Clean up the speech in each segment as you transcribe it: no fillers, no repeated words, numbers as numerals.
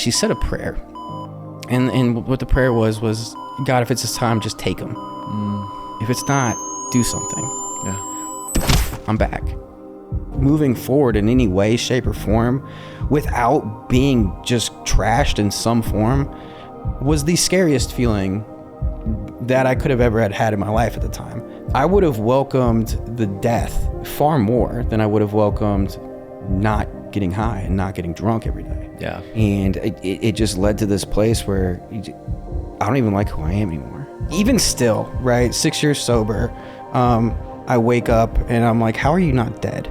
she said a prayer. And what the prayer was, God, if it's this time, just take him. If it's not, do something. Yeah. I'm back. Moving forward in any way, shape, or form without being just trashed in some form was the scariest feeling that I could have ever had in my life at the time. I would have welcomed the death far more than I would have welcomed not getting high and not getting drunk every day. Yeah. And it just led to this place where I don't even like who I am anymore. Even still, right? 6 years sober, I wake up and I'm like, how are you not dead?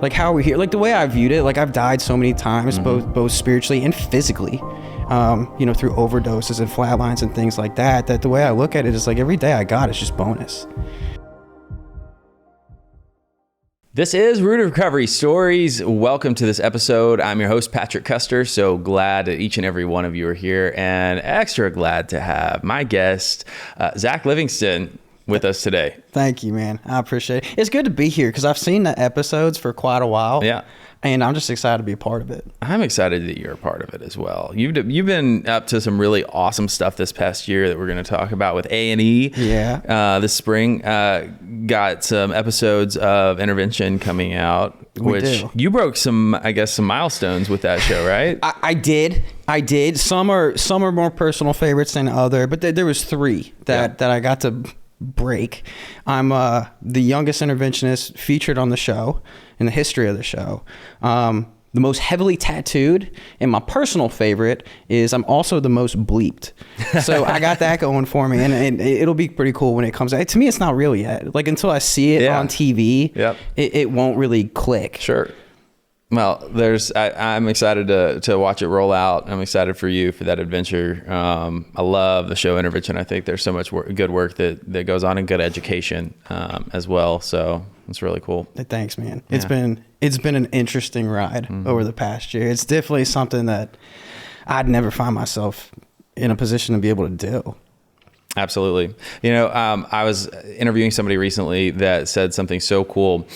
Like, how are we here? Like, the way I viewed it, like, I've died so many times, both spiritually and physically, through overdoses and flatlines and things like that, that the way I look at it is like every day I got is just bonus. This is Root of Recovery Stories. Welcome to this episode. I'm your host, Patrick Custer. So glad that each and every one of you are here, and extra glad to have my guest, Zach Livingston, with us today. Thank you, man. I appreciate it. It's good to be here because I've seen the episodes for quite a while. Yeah. And I'm just excited to be a part of it. I'm excited that you're a part of it as well. You've been up to some really awesome stuff this past year that we're going to talk about with A&E. Yeah. This spring, got some episodes of Intervention coming out, which you broke some milestones with that show, right? I did. Some are more personal favorites than other, but there was 3 that I got to break. I'm the youngest interventionist featured on the show in the history of the show. The most heavily tattooed, and my personal favorite is I'm also the most bleeped. So I got that going for me, and it'll be pretty cool when it comes out. To me, it's not real yet. Like, until I see it on TV, it won't really click. Sure. Well, I'm excited to watch it roll out. I'm excited for you for that adventure. I love the show Intervention. I think there's so much good work that goes on, and good education as well. So it's really cool. Thanks, man. Yeah. It's been an interesting ride over the past year. It's definitely something that I'd never find myself in a position to be able to do. Absolutely. I was interviewing somebody recently that said something so cool.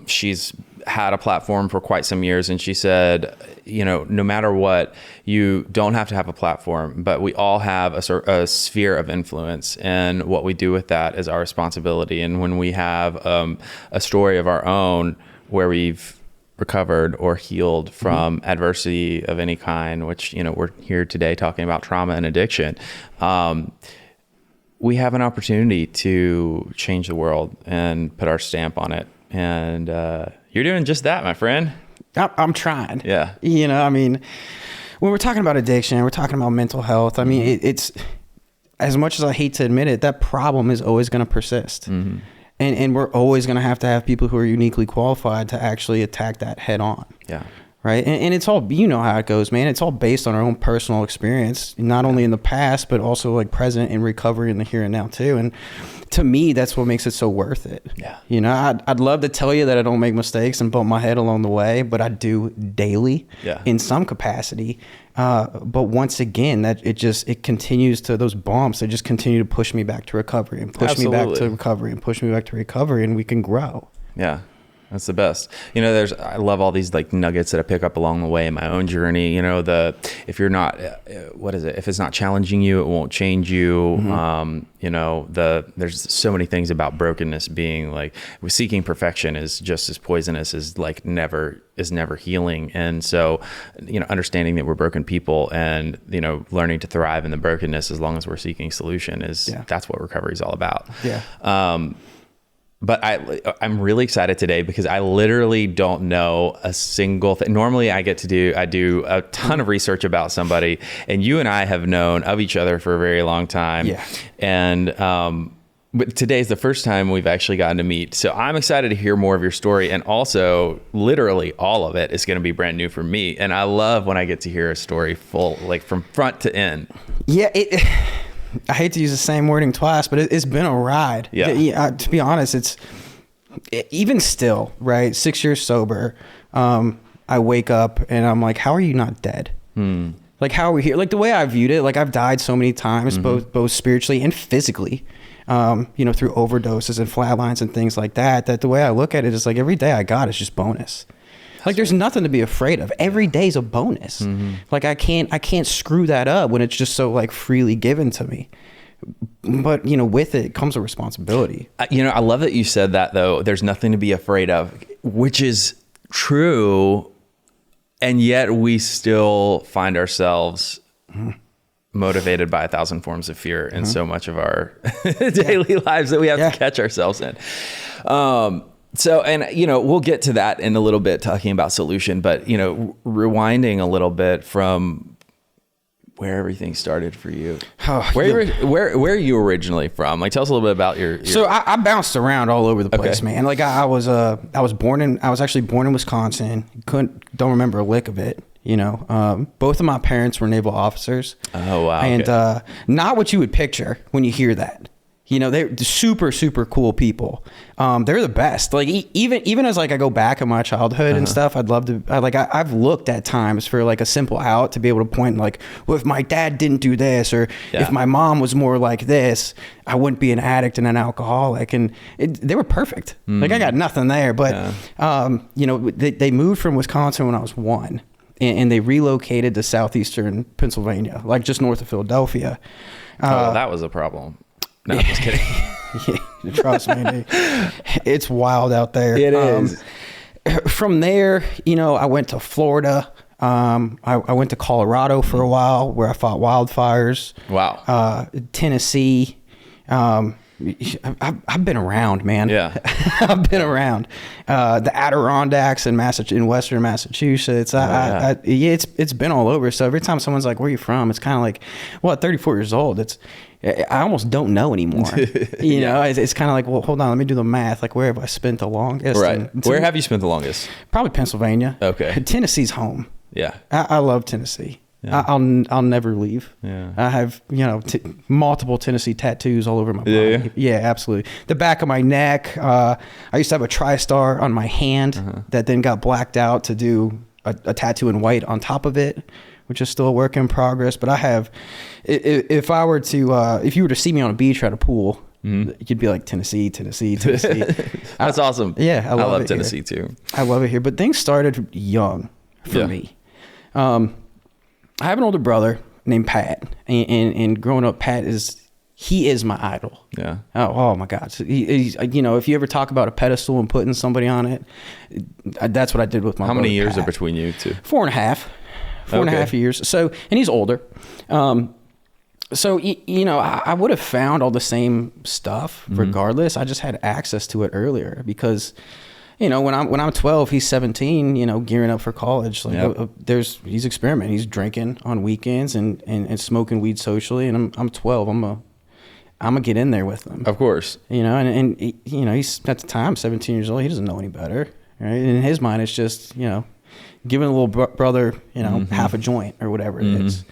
She's had a platform for quite some years, and she said, no matter what, you don't have to have a platform, but we all have a sphere of influence, and what we do with that is our responsibility. And when we have a story of our own where we've recovered or healed from adversity of any kind, which we're here today talking about trauma and addiction, we have an opportunity to change the world and put our stamp on it. And you're doing just that, my friend. I'm trying. Yeah. When we're talking about addiction, we're talking about mental health. It's as much as I hate to admit it, that problem is always going to persist. And we're always going to have people who are uniquely qualified to actually attack that head on. Yeah. Right. And it's all, how it goes, man. It's all based on our own personal experience, not only in the past, but also like present in recovery in the here and now too. And to me, that's what makes it so worth it. Yeah. I'd love to tell you that I don't make mistakes and bump my head along the way, but I do daily in some capacity. But once again, it continues to, those bumps, they just continue to push me back to recovery and push me back to recovery and push me back to recovery, and we can grow. Yeah. That's the best. I love all these like nuggets that I pick up along the way in my own journey. If you're not, if it's not challenging you, it won't change you. There's so many things about brokenness being like, seeking perfection is just as poisonous as like never healing. And so, understanding that we're broken people and, learning to thrive in the brokenness as long as we're seeking solution that's what recovery is all about. Yeah. But I'm really excited today because I literally don't know a single thing. Normally I do a ton of research about somebody, and you and I have known of each other for a very long time. Yeah. And, but today's the first time we've actually gotten to meet. So I'm excited to hear more of your story. And also literally all of it is going to be brand new for me. And I love when I get to hear a story full, like from front to end. Yeah. I hate to use the same wording twice, but it's been a ride. Yeah. To be honest, even still, right? 6 years sober. I wake up and I'm like, how are you not dead? Like, how are we here? Like, the way I viewed it, like, I've died so many times, both spiritually and physically, through overdoses and flatlines and things like that, that the way I look at it is like every day I got is just bonus. Like there's nothing to be afraid of. Every day's a bonus. Like I can't screw that up when it's just so like freely given to me. But with it comes a responsibility. I love that you said that though. There's nothing to be afraid of, which is true. And yet we still find ourselves motivated by 1,000 forms of fear in so much of our daily lives that we have to catch ourselves in. So, and, we'll get to that in a little bit, talking about solution, but, rewinding a little bit from where everything started for you. Where are you originally from? Like, tell us a little bit about your... So I bounced around all over the place, man. Like I was actually born in Wisconsin. Don't remember a lick of it. Both of my parents were naval officers. Oh, wow. And not what you would picture when you hear that. They're super, super cool people. They're the best. Like even as like I go back in my childhood and stuff, I'd love to. I've looked at times for like a simple out to be able to point like, well, if my dad didn't do this, or if my mom was more like this, I wouldn't be an addict and an alcoholic. And they were perfect. Like I got nothing there. But they moved from Wisconsin when I was 1. And they relocated to southeastern Pennsylvania, like just north of Philadelphia. That was a problem. No, I'm just kidding. Trust me, it's wild out there. It is. From there, I went to Florida. I went to Colorado for a while, where I fought wildfires. Wow. Tennessee. I've been around, man. Yeah. I've been around. The Adirondacks in Western Massachusetts. It's been all over. So every time someone's like, "Where are you from?" It's kind of like, well, at 34 years old, I almost don't know anymore. It's kind of like, well, hold on, let me do the math. Like, where have I spent the longest? Right. Where have you spent the longest? Probably Pennsylvania. Okay. Tennessee's home. Yeah. I love Tennessee. Yeah. I'll never leave. Yeah. I have, multiple Tennessee tattoos all over my body. Yeah, absolutely. The back of my neck. I used to have a TriStar on my hand that then got blacked out to do a tattoo in white on top of it, which is still a work in progress. But I have, if you were to see me on a beach or at a pool, you'd be like, Tennessee. That's awesome. Yeah, I love Tennessee too. I love it here. But things started young for me. I have an older brother named Pat, and growing up, Pat is my idol. Yeah. Oh my God. So he's, if you ever talk about a pedestal and putting somebody on it, that's what I did with my brother. How many years Pat. are between you two? 4.5. 4.5 years. So, and he's older. So, I would have found all the same stuff regardless. I just had access to it earlier because, when I'm 12, he's 17, gearing up for college. Like he's experimenting. He's drinking on weekends and smoking weed socially. And I'm 12. I'm gonna get in there with him. Of course. And he's at the time 17 years old. He doesn't know any better. Right. And in his mind, it's just, giving a little brother, half a joint or whatever it is.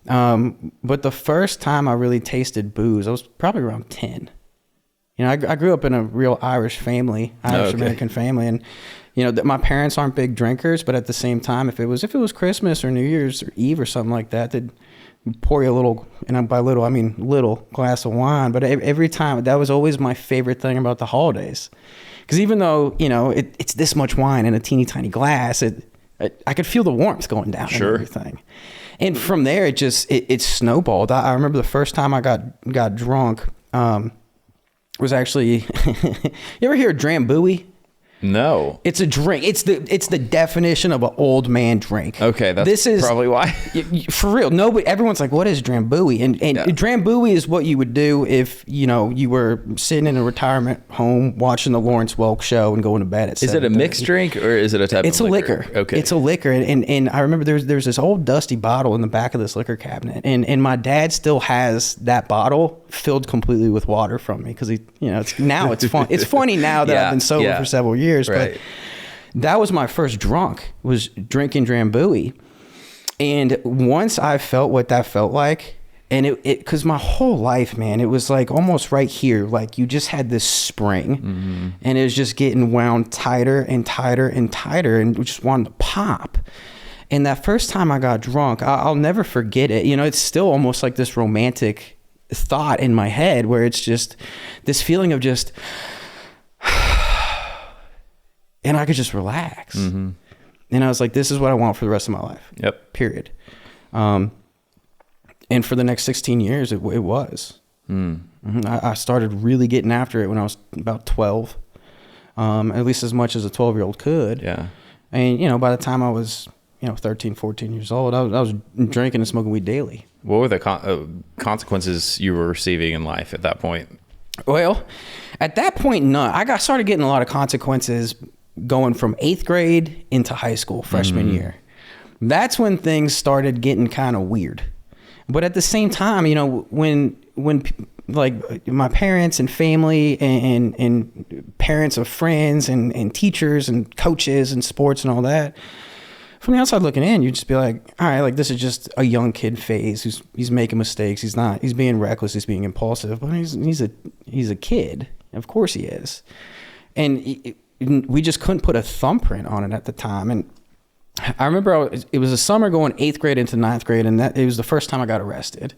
But the first time I really tasted booze, I was probably around 10. I grew up in a real Irish family, Irish-American family. And, my parents aren't big drinkers, but at the same time, if it was Christmas or New Year's or Eve or something like that, they'd pour you a little, and by little, I mean little glass of wine. But every time, that was always my favorite thing about the holidays. Because even though, it's this much wine in a teeny tiny glass, I could feel the warmth going down and everything. And from there, it snowballed. I remember the first time I got drunk, was actually, you ever hear of Drambuie? No. It's a drink. It's the definition of an old man drink. Okay, this is probably why. For real. Nobody. Everyone's like, "What is Drambuie?" And Drambuie is what you would do if you were sitting in a retirement home watching the Lawrence Welk show and going to bed at 7:30. Is it a mixed drink or is it a type of liquor? It's a liquor. Okay. It's a liquor. And I remember there's this old dusty bottle in the back of this liquor cabinet, and my dad still has that bottle filled completely with water from me because it's fun. It's funny now that I've been sober for several years. Right. But that was my first drunk, was drinking Drambuie. And once I felt what that felt like, and it because my whole life, man, it was like almost right here, like you just had this spring and it was just getting wound tighter and tighter and tighter and just wanted to pop. And that first time I got drunk, I'll never forget it. It's still almost like this romantic thought in my head where it's just this feeling of just, and I could just relax. And I was like, this is what I want for the rest of my life. Yep. Period. And for the next 16 years, it was. I started really getting after it when I was about 12, at least as much as a 12-year-old could. Yeah. And, you know, by the time I was, 13, 14 years old, I was drinking and smoking weed daily. What were the consequences you were receiving in life at that point? Well, at that point, none. I started getting a lot of consequences going from 8th grade into high school, freshman year. That's when things started getting kind of weird. But at the same time, when like my parents and family and parents of friends and teachers and coaches and sports and all that, from the outside looking in, you just be like, all right, like this is just a young kid phase. He's making mistakes. He's being reckless. He's being impulsive. But he's a kid. Of course he is. And we just couldn't put a thumbprint on it at the time. And I remember it was a summer going 8th grade into 9th grade, and it was the first time I got arrested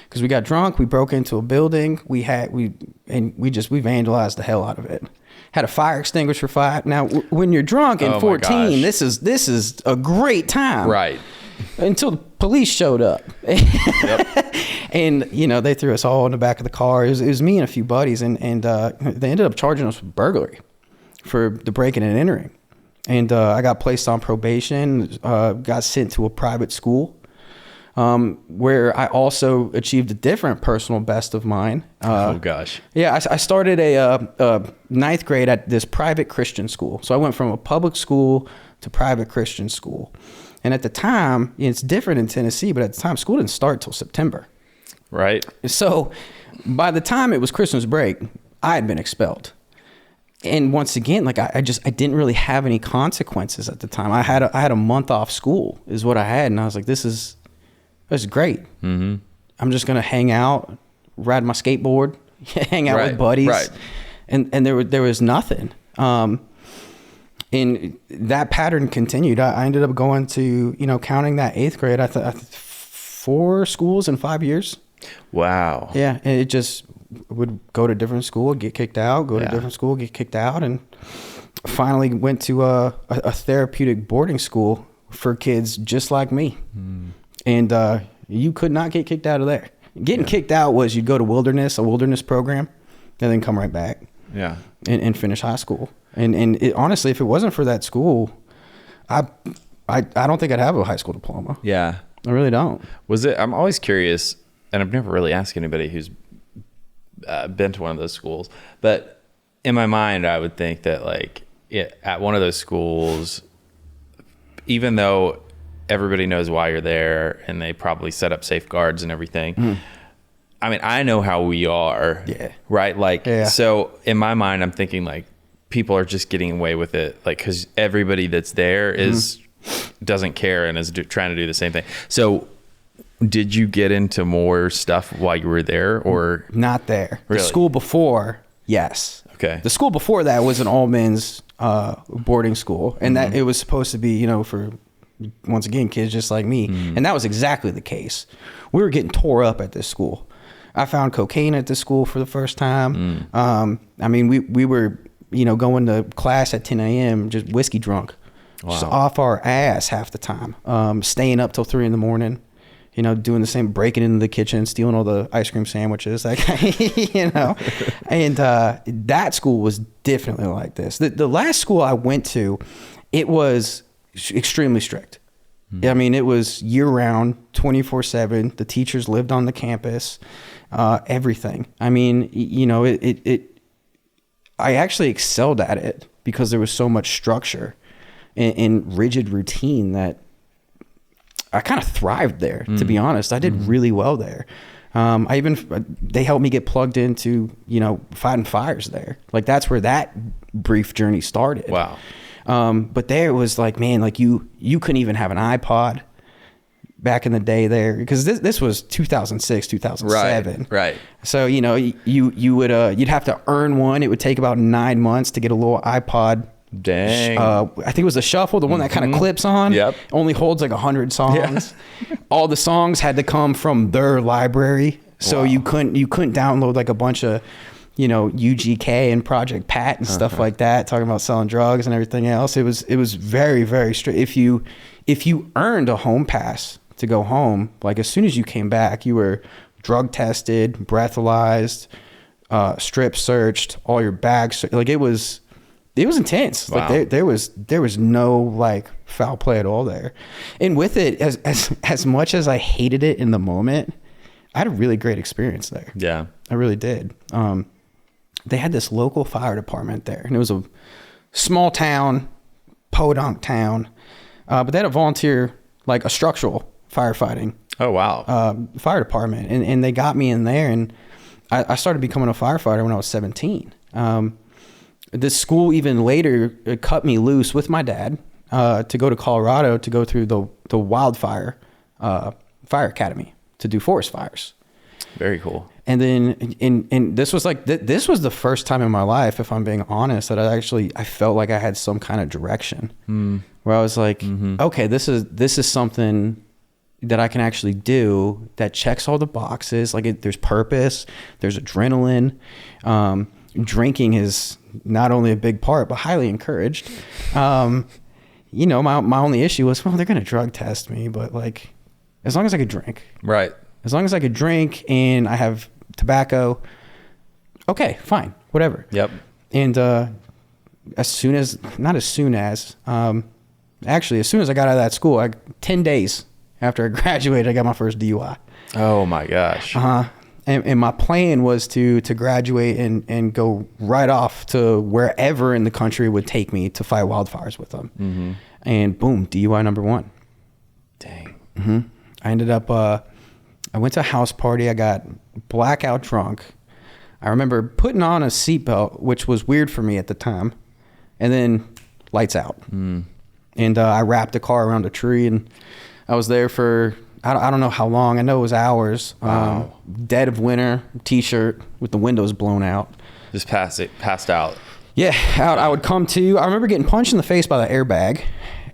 because we got drunk. We broke into a building. We vandalized the hell out of it. Had a fire extinguisher fight. Now, when you're drunk and 14, this is a great time, right? Until the police showed up, and they threw us all in the back of the car. It was me and a few buddies, and they ended up charging us with burglary for the breaking and entering. And I got placed on probation, got sent to a private school where I also achieved a different personal best of mine. Oh, gosh. Yeah, I started a 9th grade at this private Christian school. So I went from a public school to private Christian school. And at the time, it's different in Tennessee, but at the time, school didn't start till September. Right. So by the time it was Christmas break, I had been expelled. And once again, like I didn't really have any consequences at the time. I had a month off school is what I had. And I was like, this is great. Mm-hmm. I'm just going to hang out, ride my skateboard, hang out with buddies. Right. And there was nothing. And that pattern continued. I ended up going to, counting that 8th grade, I thought 4 schools in 5 years. Wow. Yeah. And it just would go to different school, get kicked out, go to different school, get kicked out, and finally went to a therapeutic boarding school for kids just like me. And you could not get kicked out of there. Getting kicked out was you'd go to a wilderness program, and then come right back. Yeah. And finish high school. And honestly, if it wasn't for that school, I don't think I'd have a high school diploma. Yeah. I really don't. I'm always curious, and I've never really asked anybody who's been to one of those schools, but in my mind I would think that at one of those schools, even though everybody knows why you're there and they probably set up safeguards and everything, I mean, I know how we are, right? So in my mind I'm thinking people are just getting away with it, because everybody that's there doesn't care and is trying to do the same thing. So did you get into more stuff while you were there, or not there? Really? The school before, yes. Okay. The school before that was an all men's boarding school, and that it was supposed to be, for once again kids just like me, and that was exactly the case. We were getting tore up at this school. I found cocaine at this school for the first time. I mean, we were going to class at 10 a.m. just whiskey drunk, just off our ass half the time, staying up till 3 a.m. Doing the same, breaking into the kitchen, stealing all the ice cream sandwiches, and that school was definitely like this. The last school I went to, it was extremely strict. I mean, it was year round, 24/7. The teachers lived on the campus, everything. I mean, I actually excelled at it because there was so much structure and rigid routine that I kind of thrived there, to be honest. I did really well there. They helped me get plugged into, fighting fires there. That's where that brief journey started. Wow. But there it was you couldn't even have an iPod back in the day there, because this was 2006, 2007. Right. So, you would, you'd have to earn one. It would take about 9 months to get a little iPod. Dang. I think it was the shuffle, the one that kind of clips on. Yep. Only holds 100 songs. Yeah. All the songs had to come from their library, so you couldn't download a bunch of UGK and Project Pat and stuff like that, talking about selling drugs and everything else. It was very, very strict. If you earned a home pass to go home, like as soon as you came back, you were drug tested, breathalyzed, strip searched, all your bags. Like it was intense. Wow. Like there was no like foul play at all there. And with it, as much as I hated it in the moment, I had a really great experience there. Yeah, I really did. They had this local fire department there, and it was a small town, podunk town, but they had a volunteer, like a structural firefighting. Oh, wow. Fire department. And they got me in there, and I started becoming a firefighter when I was 17. The school even later cut me loose with my dad to go to Colorado to go through the wildfire fire academy to do forest fires. Very cool. And then, and this was like, this was the first time in my life, if I'm being honest, that I felt like I had some kind of direction where I was like, okay, this is something that I can actually do that checks all the boxes. Like there's purpose, there's adrenaline. Drinking is not only a big part, but highly encouraged. My only issue was, well, they're going to drug test me, but like, as long as I could drink. Right. As long as I could drink and I have tobacco, okay, fine, whatever. Yep. And as soon as I got out of that school, 10 days after I graduated, I got my first DUI. Oh my gosh. And my plan was to graduate and go right off to wherever in the country would take me to fight wildfires with them. Mm-hmm. And boom, DUI number 1. Dang. Mm-hmm. I ended up, I went to a house party. I got blackout drunk. I remember putting on a seatbelt, which was weird for me at the time. And then lights out. And I wrapped the car around a tree, and I was there for, I don't know how long. I know it was hours. Wow. Dead of winter, t-shirt with the windows blown out. Just passed out. Yeah, I would come to. I remember getting punched in the face by the airbag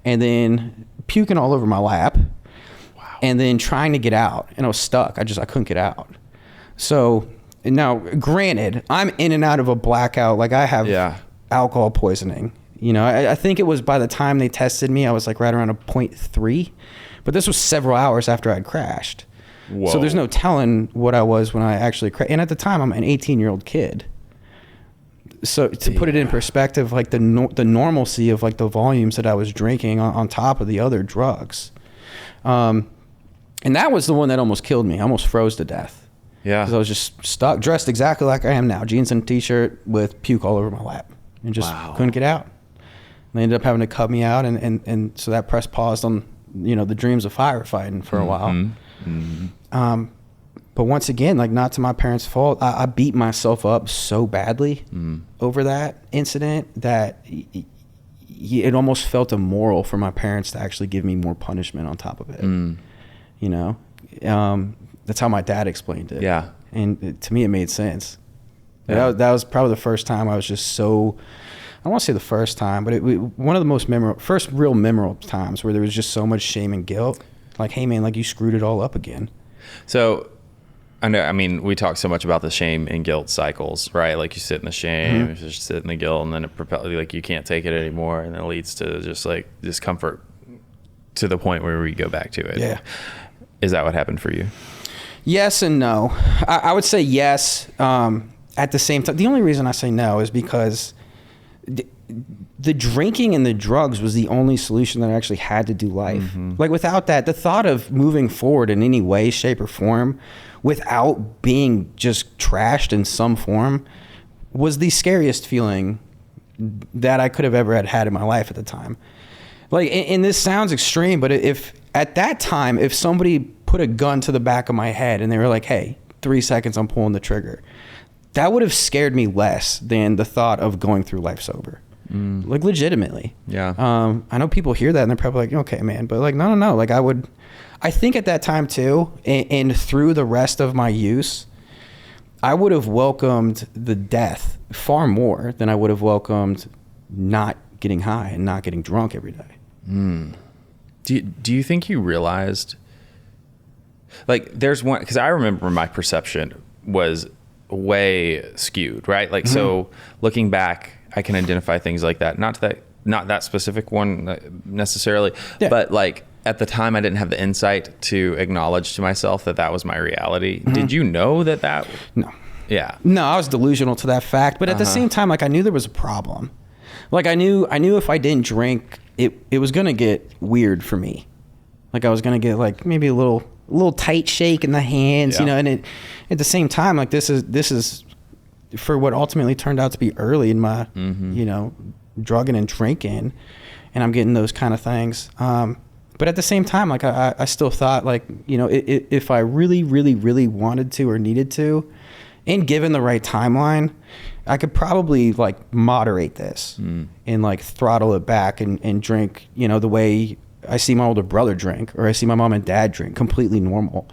and then puking all over my lap. Wow. And then trying to get out, and I was stuck. I couldn't get out. So now, granted, I'm in and out of a blackout. Like I have alcohol poisoning. I think it was by the time they tested me, I was like right around a 0.3. But this was several hours after I'd crashed. Whoa. So there's no telling what I was when I actually crashed. And at the time, I'm an 18-year-old kid. So to put it in perspective, like the normalcy of like the volumes that I was drinking on top of the other drugs. And that was the one that almost killed me. I almost froze to death. Yeah. Because I was just stuck, dressed exactly like I am now. Jeans and t-shirt with puke all over my lap. And just couldn't get out. And they ended up having to cut me out. And so that press paused on, the dreams of firefighting for a while. Mm-hmm. But once again, like not to my parents' fault, I beat myself up so badly over that incident that it almost felt immoral for my parents to actually give me more punishment on top of it. That's how my dad explained it. Yeah. And to me, it made sense. Yeah. That was probably the first time I was just so, I don't want to say the first time, but one of the most first real memorable times where there was just so much shame and guilt. Like, hey man, like you screwed it all up again. So we talk so much about the shame and guilt cycles, right? Like you sit in the shame, you just sit in the guilt, and then it propels you, like you can't take it anymore, and it leads to just like discomfort to the point where we go back to it. Yeah. Is that what happened for you? Yes and no. I would say yes. At the same time, the only reason I say no is because the drinking and the drugs was the only solution that I actually had to do life. Mm-hmm. Like without that, the thought of moving forward in any way, shape, or form without being just trashed in some form was the scariest feeling that I could have ever had in my life at the time. Like, and this sounds extreme, but if at that time, if somebody put a gun to the back of my head and they were like, hey, 3 seconds, I'm pulling the trigger, that would have scared me less than the thought of going through life sober. Like legitimately. Yeah. I know people hear that and they're probably like, okay, man, but like, no. Like I think at that time too, and through the rest of my use, I would have welcomed the death far more than I would have welcomed not getting high and not getting drunk every day. Do you think you realized, like there's one, because I remember my perception was way skewed, right? Like, so looking back, I can identify things like that. Not that specific one necessarily, but like at the time I didn't have the insight to acknowledge to myself that was my reality. Did you know that? No. Yeah. No, I was delusional to that fact, but at the same time, like I knew there was a problem. Like I knew if I didn't drink, it was gonna get weird for me. Like I was gonna get like maybe a little tight shake in the hands, you know. And at the same time, like this is for what ultimately turned out to be early in my you know, drugging and drinking, and I'm getting those kind of things. But at the same time, like I still thought, like, you know, if I really, really, really wanted to or needed to, and given the right timeline, I could probably like moderate this and like throttle it back and drink, you know, the way I see my older brother drink, or I see my mom and dad drink, completely normal.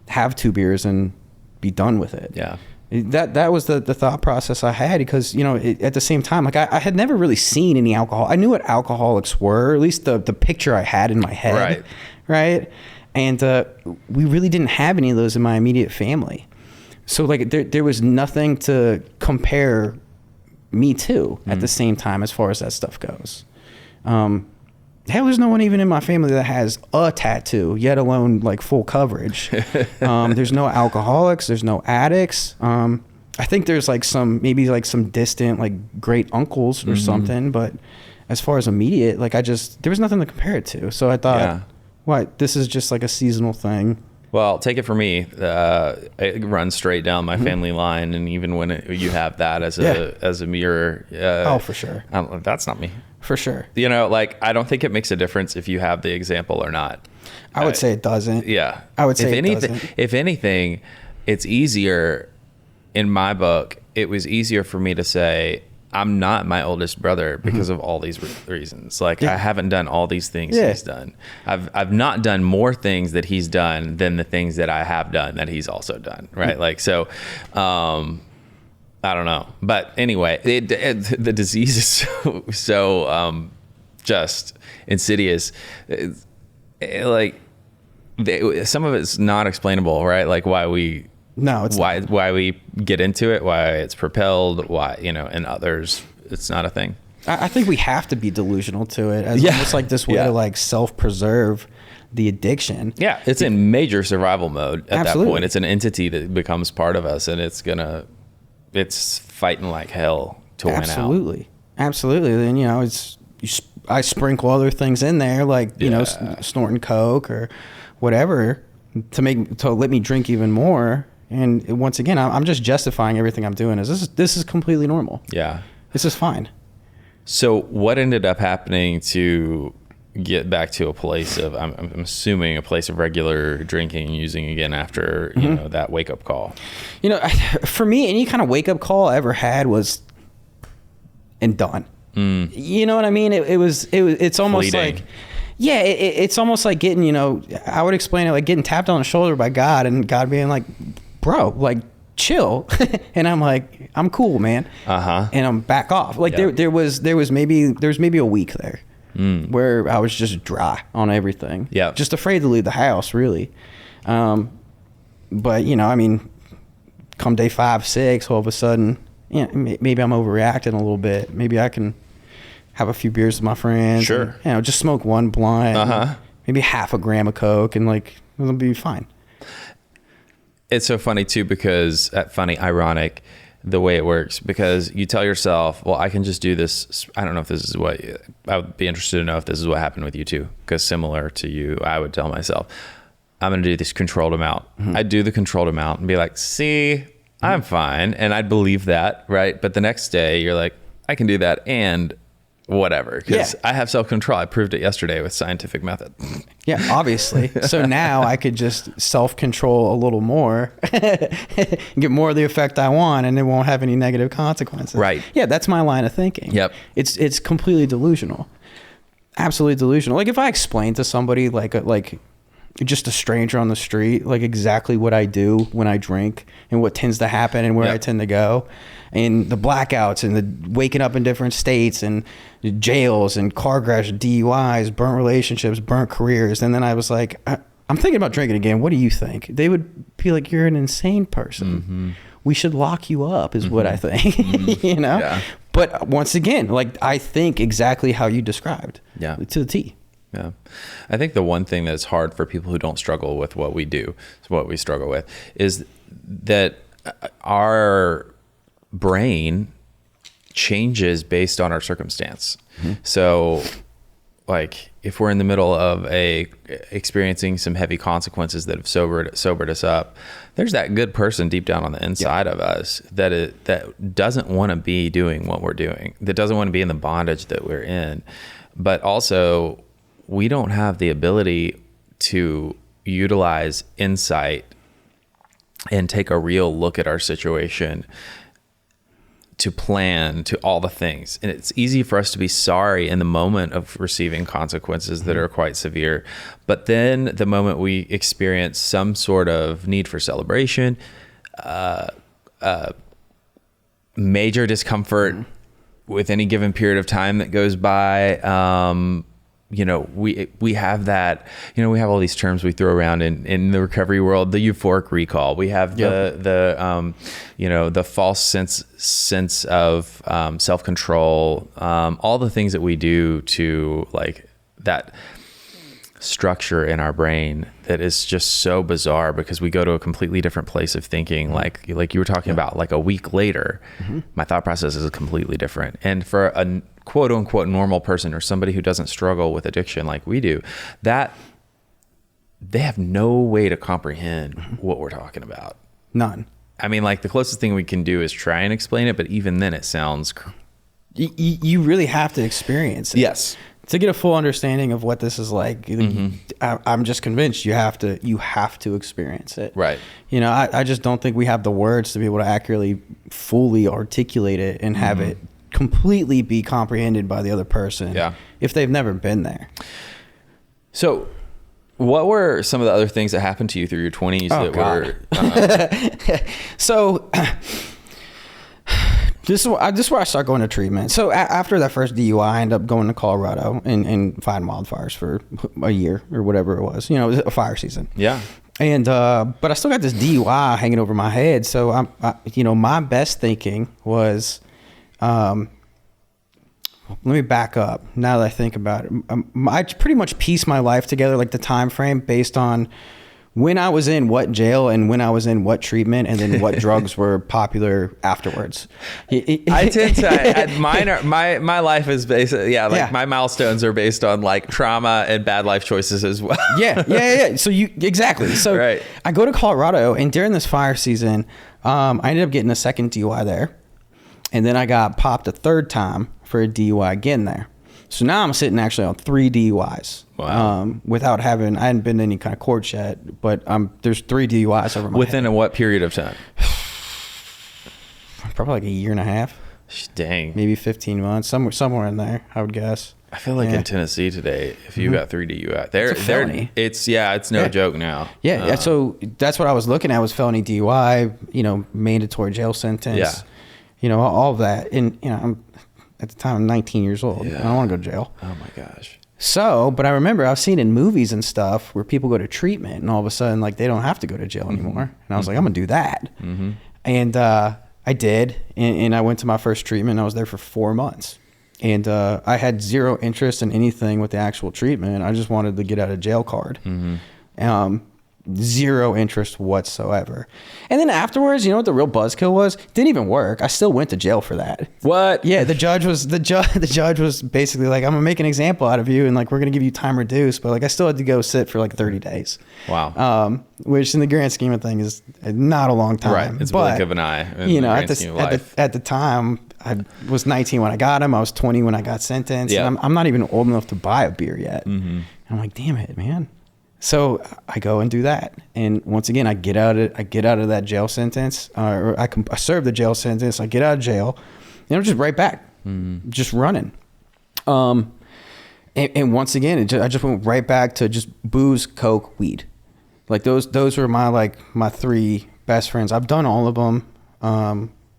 Have 2 beers and be done with it. Yeah. That was the thought process I had, because, you know, at the same time, like I had never really seen any alcohol. I knew what alcoholics were, or at least the picture I had in my head. Right. And we really didn't have any of those in my immediate family. So like there was nothing to compare me to at the same time as far as that stuff goes. Hell, there's no one even in my family that has a tattoo, yet alone like full coverage. There's no alcoholics. There's no addicts. I think there's like maybe some distant like great uncles or something. But as far as immediate, like there was nothing to compare it to. So I thought, what, this is just like a seasonal thing. Well, take it from me. It runs straight down my family line, and even when you have that as a mirror, oh, for sure, that's not me. For sure. You know, like I don't think it makes a difference if you have the example or not. I would say it doesn't. Yeah, I would say it doesn't. If anything, it's easier. In my book, it was easier for me to say, I'm not my oldest brother because of all these reasons. Like I haven't done all these things he's done. I've not done more things that he's done than the things that I have done that he's also done. Right. Like, so, I don't know, but anyway, the disease is so just insidious. Like some of it's not explainable, right? Like why we get into it, why it's propelled, why, you know, and others, it's not a thing. I think we have to be delusional to it as almost like this way to like self-preserve the addiction. Yeah, it's in major survival mode at that point. It's an entity that becomes part of us, and it's fighting like hell to win out. Absolutely. Then, you know, I sprinkle other things in there, like, you know, snorting coke or whatever to let me drink even more. And once again, I'm just justifying everything I'm doing as this is completely normal. Yeah. This is fine. So what ended up happening to get back to a place of, I'm assuming a place of regular drinking and using again after, you know, that wake up call? You know, for me, any kind of wake up call I ever had was and done. You know what I mean? It's almost fleeting. like, it's almost like getting, you know, I would explain it like getting tapped on the shoulder by God, and God being like, bro, like chill. And I'm like, I'm cool, man. And I'm back off. Like there was maybe a week there where I was just dry on everything. Yeah. Just afraid to leave the house, really. But you know, I mean, come day 5, 6, all of a sudden, you know, maybe I'm overreacting a little bit. Maybe I can have a few beers with my friends. Sure. And, you know, just smoke one blunt, maybe half a gram of coke, and like it'll be fine. It's so funny too, because ironic the way it works, because you tell yourself, well, I can just do this. I don't know if this is what I would be interested to know if this is what happened with you too, because similar to you, I would tell myself, I'm going to do this controlled amount. I'd do the controlled amount and be like, see, I'm fine. And I'd believe that. Right. But the next day you're like, I can do that and whatever, because I have self-control. I proved it yesterday with scientific method. Yeah, obviously. So now I could just self-control a little more, get more of the effect I want, and it won't have any negative consequences. Right. Yeah, that's my line of thinking. Yep. It's completely delusional. Absolutely delusional. Like if I explain to somebody, like just a stranger on the street, like exactly what I do when I drink and what tends to happen and where I tend to go, and the blackouts and the waking up in different states and jails and car crashes, DUIs, burnt relationships, burnt careers. And then I was like, I'm thinking about drinking again. What do you think? They would be like, you're an insane person. we should lock you up is what I think, you know? Yeah. But once again, like, I think exactly how you described, Yeah. to the T. Yeah. I think the one thing that's hard for people who don't struggle with what we do, what we struggle with, is that our brain changes based on our circumstance. So like if we're in the middle of experiencing some heavy consequences that have sobered us up, there's that good person deep down on the inside of us that doesn't want to be doing what we're doing, that doesn't want to be in the bondage that we're in. But also we don't have the ability to utilize insight and take a real look at our situation, to plan, to all the things. And it's easy for us to be sorry in the moment of receiving consequences that are quite severe. But then the moment we experience some sort of need for celebration, major discomfort with any given period of time that goes by, we have that, we have all these terms we throw around in the recovery world, the euphoric recall. We have the false sense of self-control, all the things that we do to like that structure in our brain that is just so bizarre, because we go to a completely different place of thinking. Like you were talking about, like a week later, my thought process is completely different. And for a quote unquote normal person, or somebody who doesn't struggle with addiction like we do, that they have no way to comprehend what we're talking about. None. I mean, like the closest thing we can do is try and explain it, but even then it sounds you really have to experience it. Yes. To get a full understanding of what this is like. I'm just convinced you have to experience it. Right. I just don't think we have the words to be able to accurately, fully articulate it and have it completely be comprehended by the other person. Yeah. If they've never been there. So what were some of the other things that happened to you through your 20s were? So this is where I start going to treatment. So after that first DUI, I ended up going to Colorado and fighting wildfires for a year or whatever it was. It was a fire season. Yeah. And but I still got this DUI hanging over my head. So my best thinking was, let me back up. Now that I think about it, I pretty much pieced my life together, like the time frame based on when I was in what jail and when I was in what treatment, and then what drugs were popular afterwards. I tend to, my life is based, my milestones are based on like trauma and bad life choices as well. Yeah. So exactly. So right. I go to Colorado, and during this fire season, I ended up getting a second DUI there. And then I got popped a third time for a DUI again there. So now I'm sitting actually on 3 DUIs. Wow. I hadn't been to any kind of court yet, but there's 3 DUIs over my Within head. what period of time? Probably like a year and a half. Dang. Maybe 15 months, somewhere in there, I would guess. I feel like in Tennessee today, if you got 3 DUI, it's a felony. It's no joke now. Yeah. So that's what I was looking at, was felony DUI, mandatory jail sentence. Yeah. All of that. And, I'm at the time I'm 19 years old. Yeah. I don't want to go to jail. Oh my gosh. So, but I remember I've seen in movies and stuff where people go to treatment and all of a sudden, like, they don't have to go to jail anymore. And I was like, I'm going to do that. And I did. And I went to my first treatment. I was there for 4 months. And I had zero interest in anything with the actual treatment. I just wanted the get out of jail card. Zero interest whatsoever. And then afterwards, you know what the real buzzkill was? Didn't even work. I still went to jail for that. What? Yeah, the judge was basically like, I'm gonna make an example out of you, and like we're gonna give you time reduced, but like I still had to go sit for like 30 days. Wow. Which in the grand scheme of things is not a long time. Right. It's a blink of an eye. At the time, I was 19 when I got him. I was 20 when I got sentenced. Yeah. And I'm not even old enough to buy a beer yet. I'm like, damn it, man. So I go and do that, and once again, I get out of that jail sentence, or I serve the jail sentence. I get out of jail, and I'm just right back, just running. And once again, I just went right back to just booze, coke, weed. Like those were my 3 best friends. I've done all of them.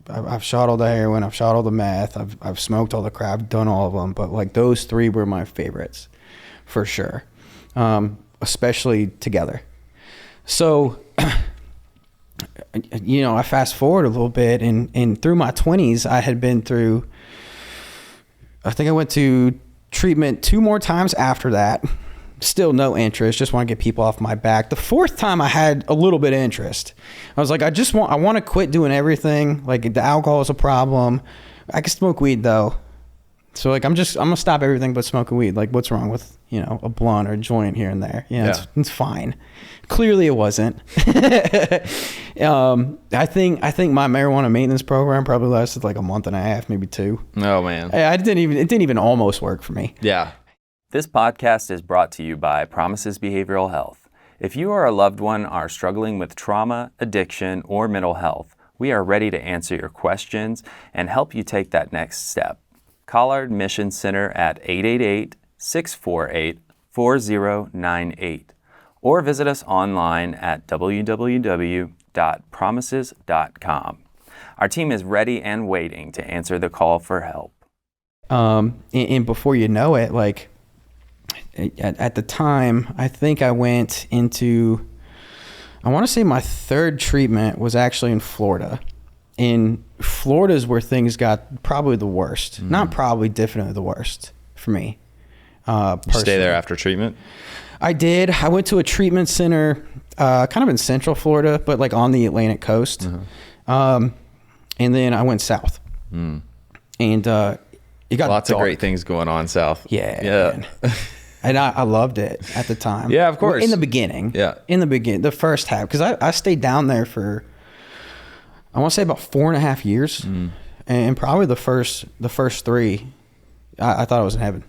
I've shot all the heroin. I've shot all the meth. I've smoked all the crap. I've done all of them. But like those 3 were my favorites, for sure. Especially together. So you know, I fast forward a little bit, and through my 20s, I had been through, I think I went to treatment 2 more times after that. Still no interest, just want to get people off my back. The 4th time I had a little bit of interest. I was like, I want to quit doing everything. Like, the alcohol is a problem. I can smoke weed though. So like, I'm gonna stop everything but smoking weed. Like, what's wrong with, you know, a blunt or a joint here and there? You know, it's fine. Clearly it wasn't. I think my marijuana maintenance program probably lasted like a month and a half, maybe 2. Oh man. It didn't even almost work for me. Yeah. This podcast is brought to you by Promises Behavioral Health. If you or a loved one are struggling with trauma, addiction, or mental health, we are ready to answer your questions and help you take that next step. Call our admission center at 888-648-4098 or visit us online at www.promises.com. Our team is ready and waiting to answer the call for help. And before you know it, like, at the time, I think I went into, I want to say my 3rd treatment was actually in Florida. In Florida is where things got probably the worst. Not probably, definitely the worst for me. You stay there after treatment? I did. I went to a treatment center kind of in central Florida, but like on the Atlantic coast. And then I went south. And it got lots dark. of great things going on south. Yeah. And I loved it at the time. Yeah, of course. In the beginning. Yeah. In the beginning, the first half. Because I stayed down there for, I want to say about 4.5 years. And probably the first 3, I thought I was in heaven.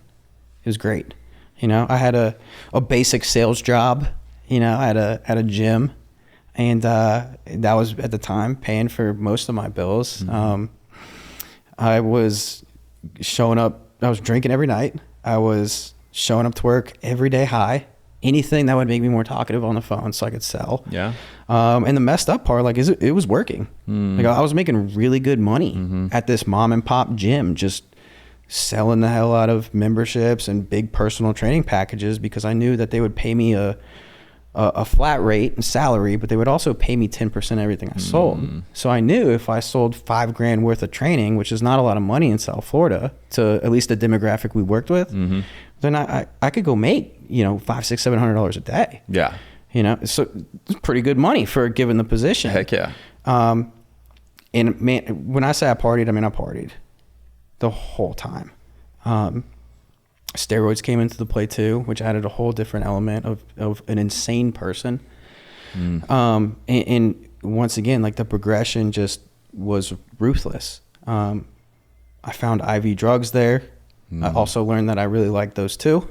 It was great. You know, I had a basic sales job. You know, I had a gym. And that was, at the time, paying for most of my bills. I was showing up. I was drinking every night. I was showing up to work every day high. Anything that would make me more talkative on the phone so I could sell. Yeah. And the messed up part, like, is it was working. Like, I was making really good money at this mom and pop gym, just selling the hell out of memberships and big personal training packages, because I knew that they would pay me a flat rate and salary, but they would also pay me 10% everything I sold. So I knew if I sold $5,000 worth of training, which is not a lot of money in South Florida to at least the demographic we worked with, then I could go make, you know, $500, $600, $700 a day. Yeah. You know, so it's pretty good money for given the position. Heck yeah. And man, when I say I partied, I mean I partied the whole time. Steroids came into the play too, which added a whole different element of an insane person. And once again, like, the progression just was ruthless. I found IV drugs there. I also learned that I really liked those too.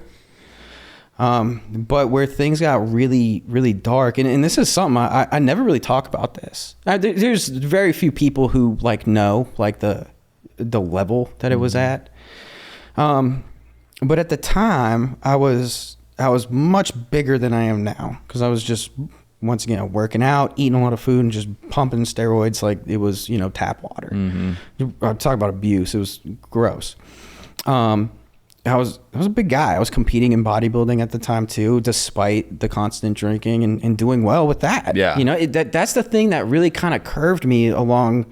But where things got really, really dark, and this is something I never really talk about this. There's very few people who like know like the level that it was at. But at the time, I was much bigger than I am now, because I was just, once again, working out, eating a lot of food, and just pumping steroids like it was, you know, tap water. I talk about abuse. It was gross. I was a big guy. I was competing in bodybuilding at the time too, despite the constant drinking and doing well with that. Yeah. You know, that's the thing that really kind of curved me along.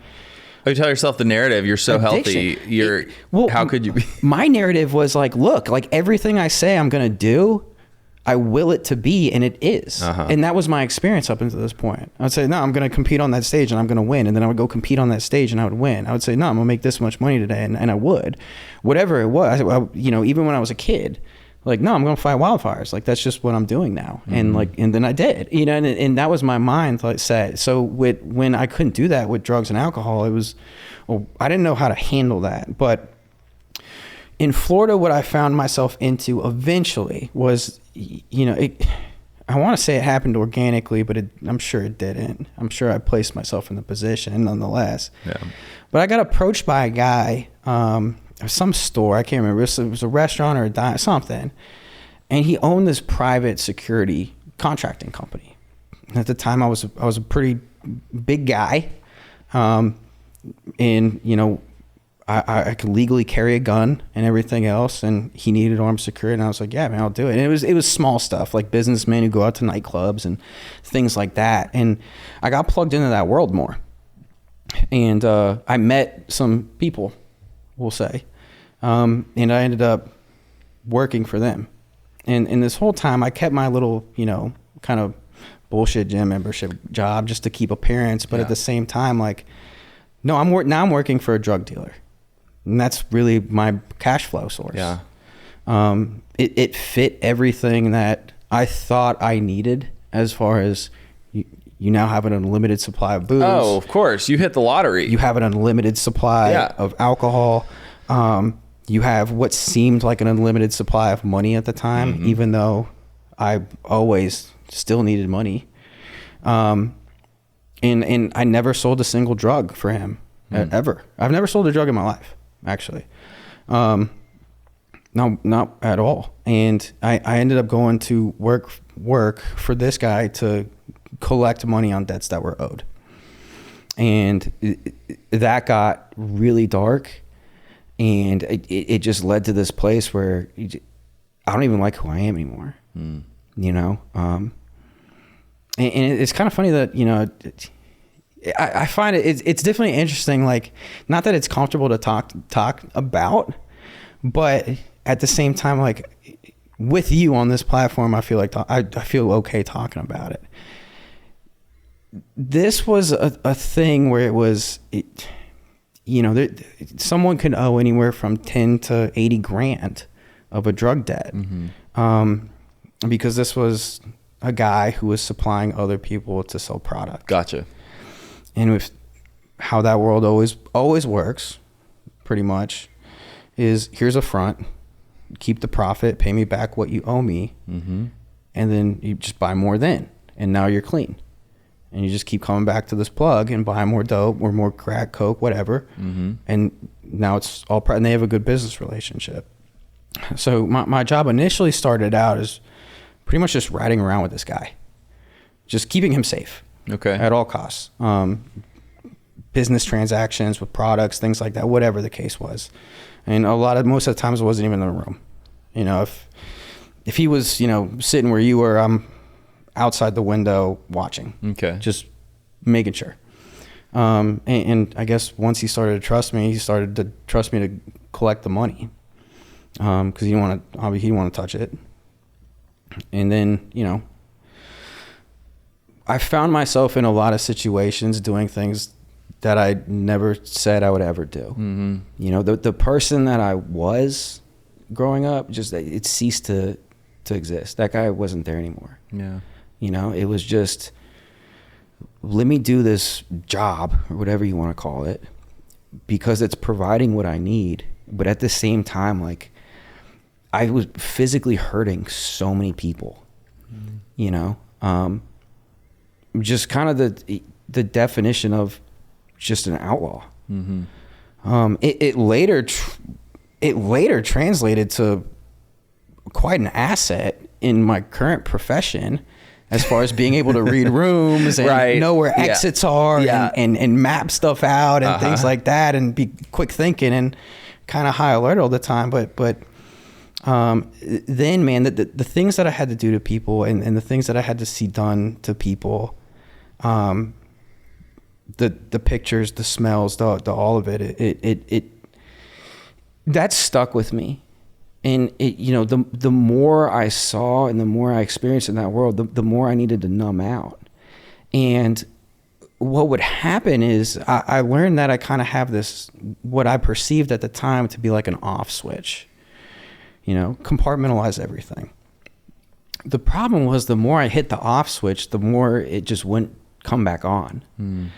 You tell yourself the narrative, you're so addiction. healthy. How could you be? My narrative was like, look, like, everything I say I'm going to do, I will it to be, and it is. And that was my experience up until this point. I would say, no, I'm going to compete on that stage and I'm going to win. And then I would go compete on that stage and I would win. I would say, no, I'm going to make this much money today. And I would. Whatever it was, you know, even when I was a kid, like, no, I'm going to fight wildfires. Like, that's just what I'm doing now. And and then I did, you know, and that was my mind like set. So when I couldn't do that with drugs and alcohol, it was, well, I didn't know how to handle that. But in Florida, what I found myself into eventually was, you know, I want to say it happened organically, but I'm sure it didn't. I'm sure I placed myself in the position nonetheless. Yeah. But I got approached by a guy, some store, I can't remember. It was a restaurant or something. And he owned this private security contracting company. And at the time, I was a pretty big guy. And, you know, I could legally carry a gun and everything else, and he needed armed security, and I was like, yeah, man, I'll do it. And it was small stuff, like businessmen who go out to nightclubs and things like that. And I got plugged into that world more. And I met some people, we'll say, and I ended up working for them. And this whole time I kept my little, kind of bullshit gym membership job just to keep appearance. But at the same time, like, no, I'm working for a drug dealer. And that's really my cash flow source. Yeah. It fit everything that I thought I needed, as far as you now have an unlimited supply of booze. Oh, of course. You hit the lottery. You have an unlimited supply of alcohol. You have what seemed like an unlimited supply of money at the time, even though I always still needed money. And I never sold a single drug for him, ever. I've never sold a drug in my life, actually. No, not at all. And I ended up going to work for this guy to collect money on debts that were owed. And that got really dark. And it just led to this place where I don't even like who I am anymore, and it's kind of funny that, I find it's definitely interesting, like, not that it's comfortable to talk about, but at the same time, like, with you on this platform, I feel like I feel okay talking about it. This was a thing where it was, someone could owe anywhere from 10 to 80 grand of a drug debt. Because this was a guy who was supplying other people to sell product. Gotcha. And with how that world always works, pretty much, is here's a front, keep the profit, pay me back what you owe me, and then you just buy more then, and now you're clean. And you just keep coming back to this plug and buying more dope or more crack, coke, whatever. And now it's all, and they have a good business relationship. So my job initially started out as pretty much just riding around with this guy, just keeping him safe. Okay. At all costs. Business transactions with products, things like that, whatever the case was. And most of the times I wasn't even in the room. If he was, sitting where you were, I'm outside the window watching. Okay. Just making sure. And I guess once he started to trust me, he started to trust me to collect the money. Because he didn't want to touch it. And then, I found myself in a lot of situations doing things that I never said I would ever do. The person that I was growing up, just it ceased to exist. That guy wasn't there anymore. Yeah. It was just, let me do this job, or whatever you want to call it, because it's providing what I need. But at the same time, like, I was physically hurting so many people, just kind of the definition of just an outlaw. It later translated to quite an asset in my current profession, as far as being able to read rooms and know where exits are and map stuff out and things like that, and be quick thinking and kind of high alert all the time. But then, man, the things that I had to do to people and the things that I had to see done to people, the pictures, the smells, the all of it that stuck with me. And the more I saw and the more I experienced in that world, the more I needed to numb out. And what would happen is I learned that I kind of have this, what I perceived at the time to be like an off switch, compartmentalize everything. The problem was, the more I hit the off switch, the more it just wouldn't come back on. And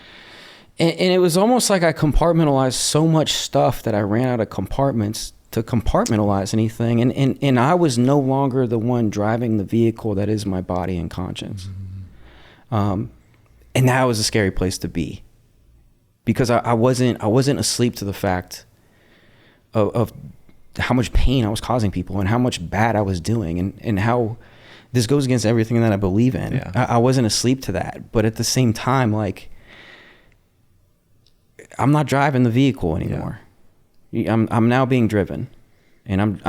it was almost like I compartmentalized so much stuff that I ran out of compartments to compartmentalize anything. And I was no longer the one driving the vehicle that is my body and conscience. And that was a scary place to be, because I wasn't asleep to the fact of how much pain I was causing people and how much bad I was doing, and how this goes against everything that I believe in. Yeah. I wasn't asleep to that. But at the same time, like, I'm not driving the vehicle anymore. I'm now being driven, and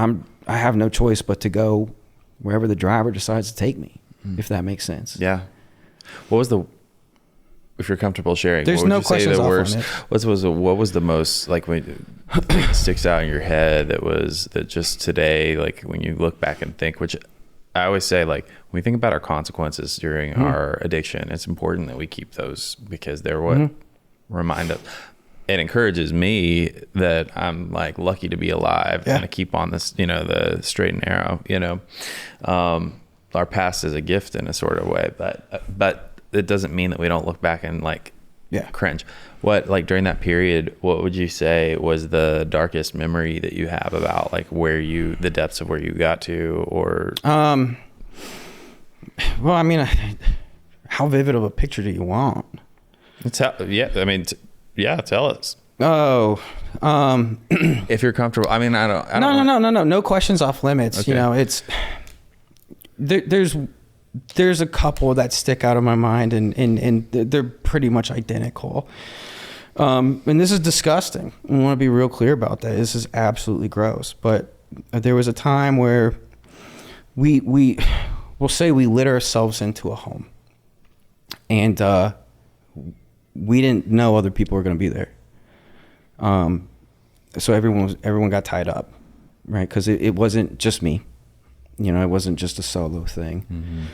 I have no choice but to go wherever the driver decides to take me, if that makes sense. Yeah. What was if you're comfortable sharing, There's what would no you say questions the off worst, limits. what was the most, like, when thing sticks out in your head that just today, like when you look back and think, which I always say, like, when we think about our consequences during our addiction, it's important that we keep those, because they're what remind us. It encourages me that I'm, like, lucky to be alive and to keep on this, the straight and narrow, our past is a gift in a sort of way, but it doesn't mean that we don't look back and, like, cringe. What, like, during that period, what would you say was the darkest memory that you have about, like, the depths of where you got to, or? Well, I mean, how vivid of a picture do you want? Tell us. Oh, If you're comfortable. I mean, I don't No. No questions off limits. Okay. It's there's a couple that stick out of my mind, and they're pretty much identical. And this is disgusting. I want to be real clear about that. This is absolutely gross. But there was a time where we'll say we lit ourselves into a home, and we didn't know other people were going to be there. So everyone got tied up, right? Because it wasn't just me. It wasn't just a solo thing.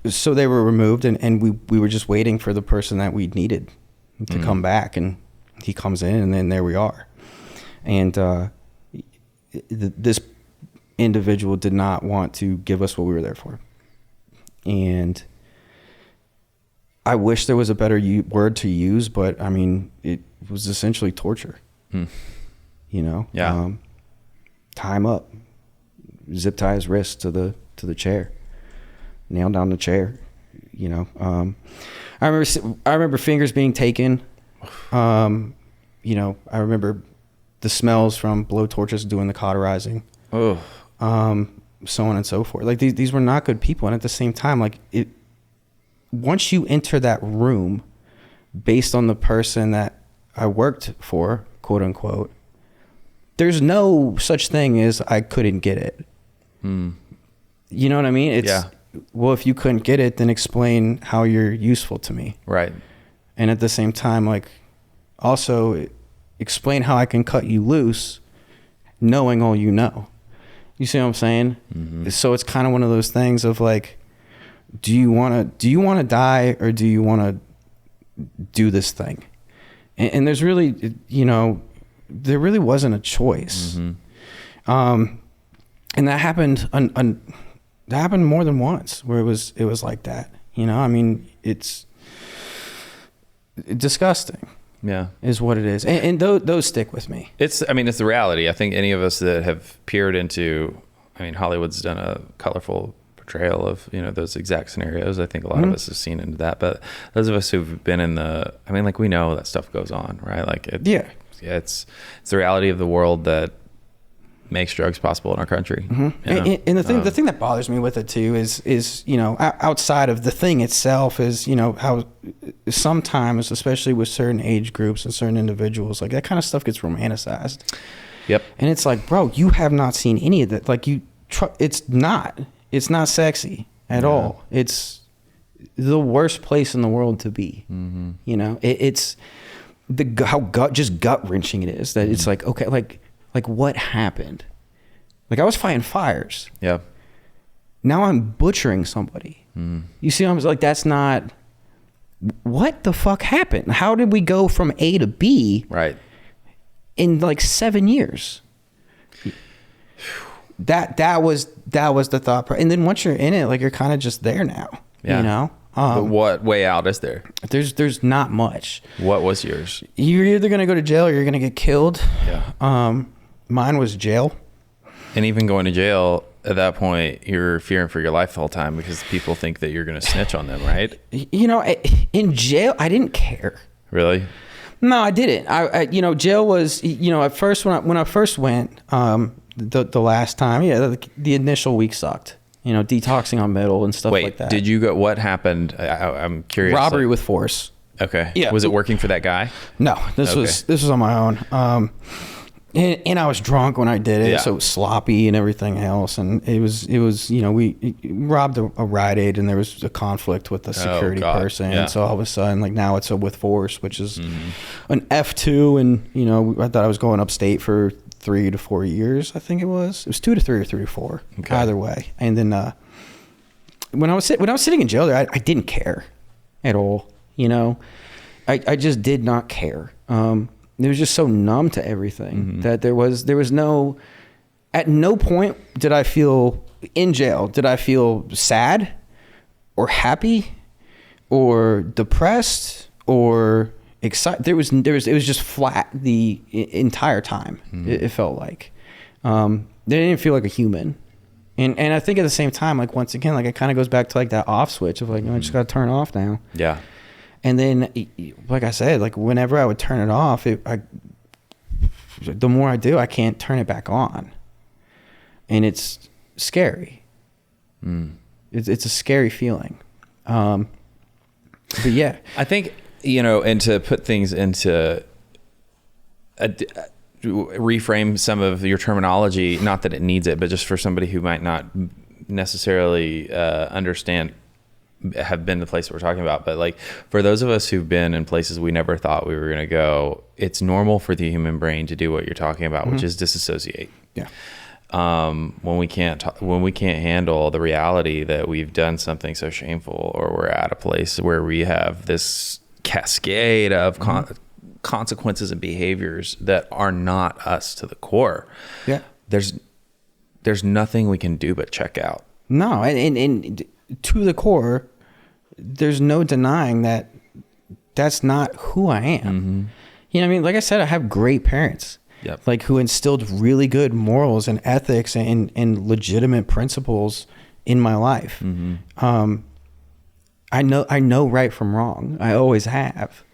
So they were removed, and we were just waiting for the person that we needed to come back, and he comes in, and then there we are. And this individual did not want to give us what we were there for. And I wish there was a better word to use, but I mean, it was essentially torture. Yeah. Tie him up, zip tie his wrist to the chair, nail down the chair. I remember fingers being taken. I remember the smells from blow torches doing the cauterizing. Oh. So on and so forth. Like these were not good people, and at the same time, like once you enter that room, based on the person that I worked for, quote unquote, there's no such thing as I couldn't get it. You know what I mean? Well, if you couldn't get it, then explain how you're useful to me. Right. And at the same time, like, also explain how I can cut you loose, knowing all you know. You see what I'm saying? So it's kind of one of those things of, like, do you want to die, or do you want to do this thing? And there's really, there really wasn't a choice. And that happened. That happened more than once, where it was like that. I mean, it's disgusting. Yeah, is what it is, and those stick with me. It's the reality. I think any of us that have peered into, Hollywood's done a colorful portrayal of those exact scenarios. I think a lot of us have seen into that, but those of us who've been in we know that stuff goes on, right? Like, it's the reality of the world that makes drugs possible in our country. And the thing that bothers me with it too is outside of the thing itself is how sometimes, especially with certain age groups and certain individuals, like that kind of stuff gets romanticized. Yep. And it's like, bro, you have not seen any of that. Like it's not sexy at all. It's the worst place in the world to be. It's how gut wrenching it is that it's like, okay, like what happened? Like, I was fighting fires. Yeah. Now I'm butchering somebody. You see, I was like, that's not, what the fuck happened? How did we go from A to B? Right. In like 7 years? That was the thought. And then once you're in it, like, you're kind of just there now. Yeah. But what way out is there? There's not much. What was yours? You're either gonna go to jail or you're gonna get killed. Yeah. Mine was jail. And even going to jail, at that point, you're fearing for your life the whole time because people think that you're going to snitch on them, right? In jail, I didn't care. Really? No, I didn't. I jail was, at first when I first went, the last time, the initial week sucked. Detoxing on metal and stuff like that. Did you go? What happened? I'm curious. Robbery with force. Okay. Yeah. Was it working for that guy? No, this was on my own. And I was drunk when I did it, Yeah. so it was sloppy and everything else. And it was we robbed a Rite Aid, and there was a conflict with the security person. Yeah. And so all of a sudden, like, now it's a with force, which is an F2. And, I thought I was going upstate for 3 to 4 years, I think it was. It was 2 to 3 or 3 to 4, either way. And then when I was sitting in jail there, I didn't care at all. I just did not care. It was just so numb to everything that there was at no point did I feel in jail, did I feel sad or happy or depressed or excited. It was just flat the entire time. It felt like, they didn't feel like a human. And I think at the same time, like, once again, like, it kind of goes back to like that off switch of like, I just got to turn off now. Yeah. And then, like I said, like, whenever I would turn it off, the more I do, I can't turn it back on. And it's scary. It's a scary feeling. But yeah. I think, and to put things into reframe some of your terminology, not that it needs it, but just for somebody who might not necessarily understand, have been the place that we're talking about. But like, for those of us who've been in places we never thought we were going to go, it's normal for the human brain to do what you're talking about, which is disassociate. Yeah. When we can't handle the reality that we've done something so shameful, or we're at a place where we have this cascade of consequences and behaviors that are not us to the core. Yeah. There's nothing we can do but check out. No. And to the core, there's no denying that that's not who I am. You know what I mean? Like I said, I have great parents. Yep. Like, who instilled really good morals and ethics and legitimate principles in my life. I know right from wrong. I always have.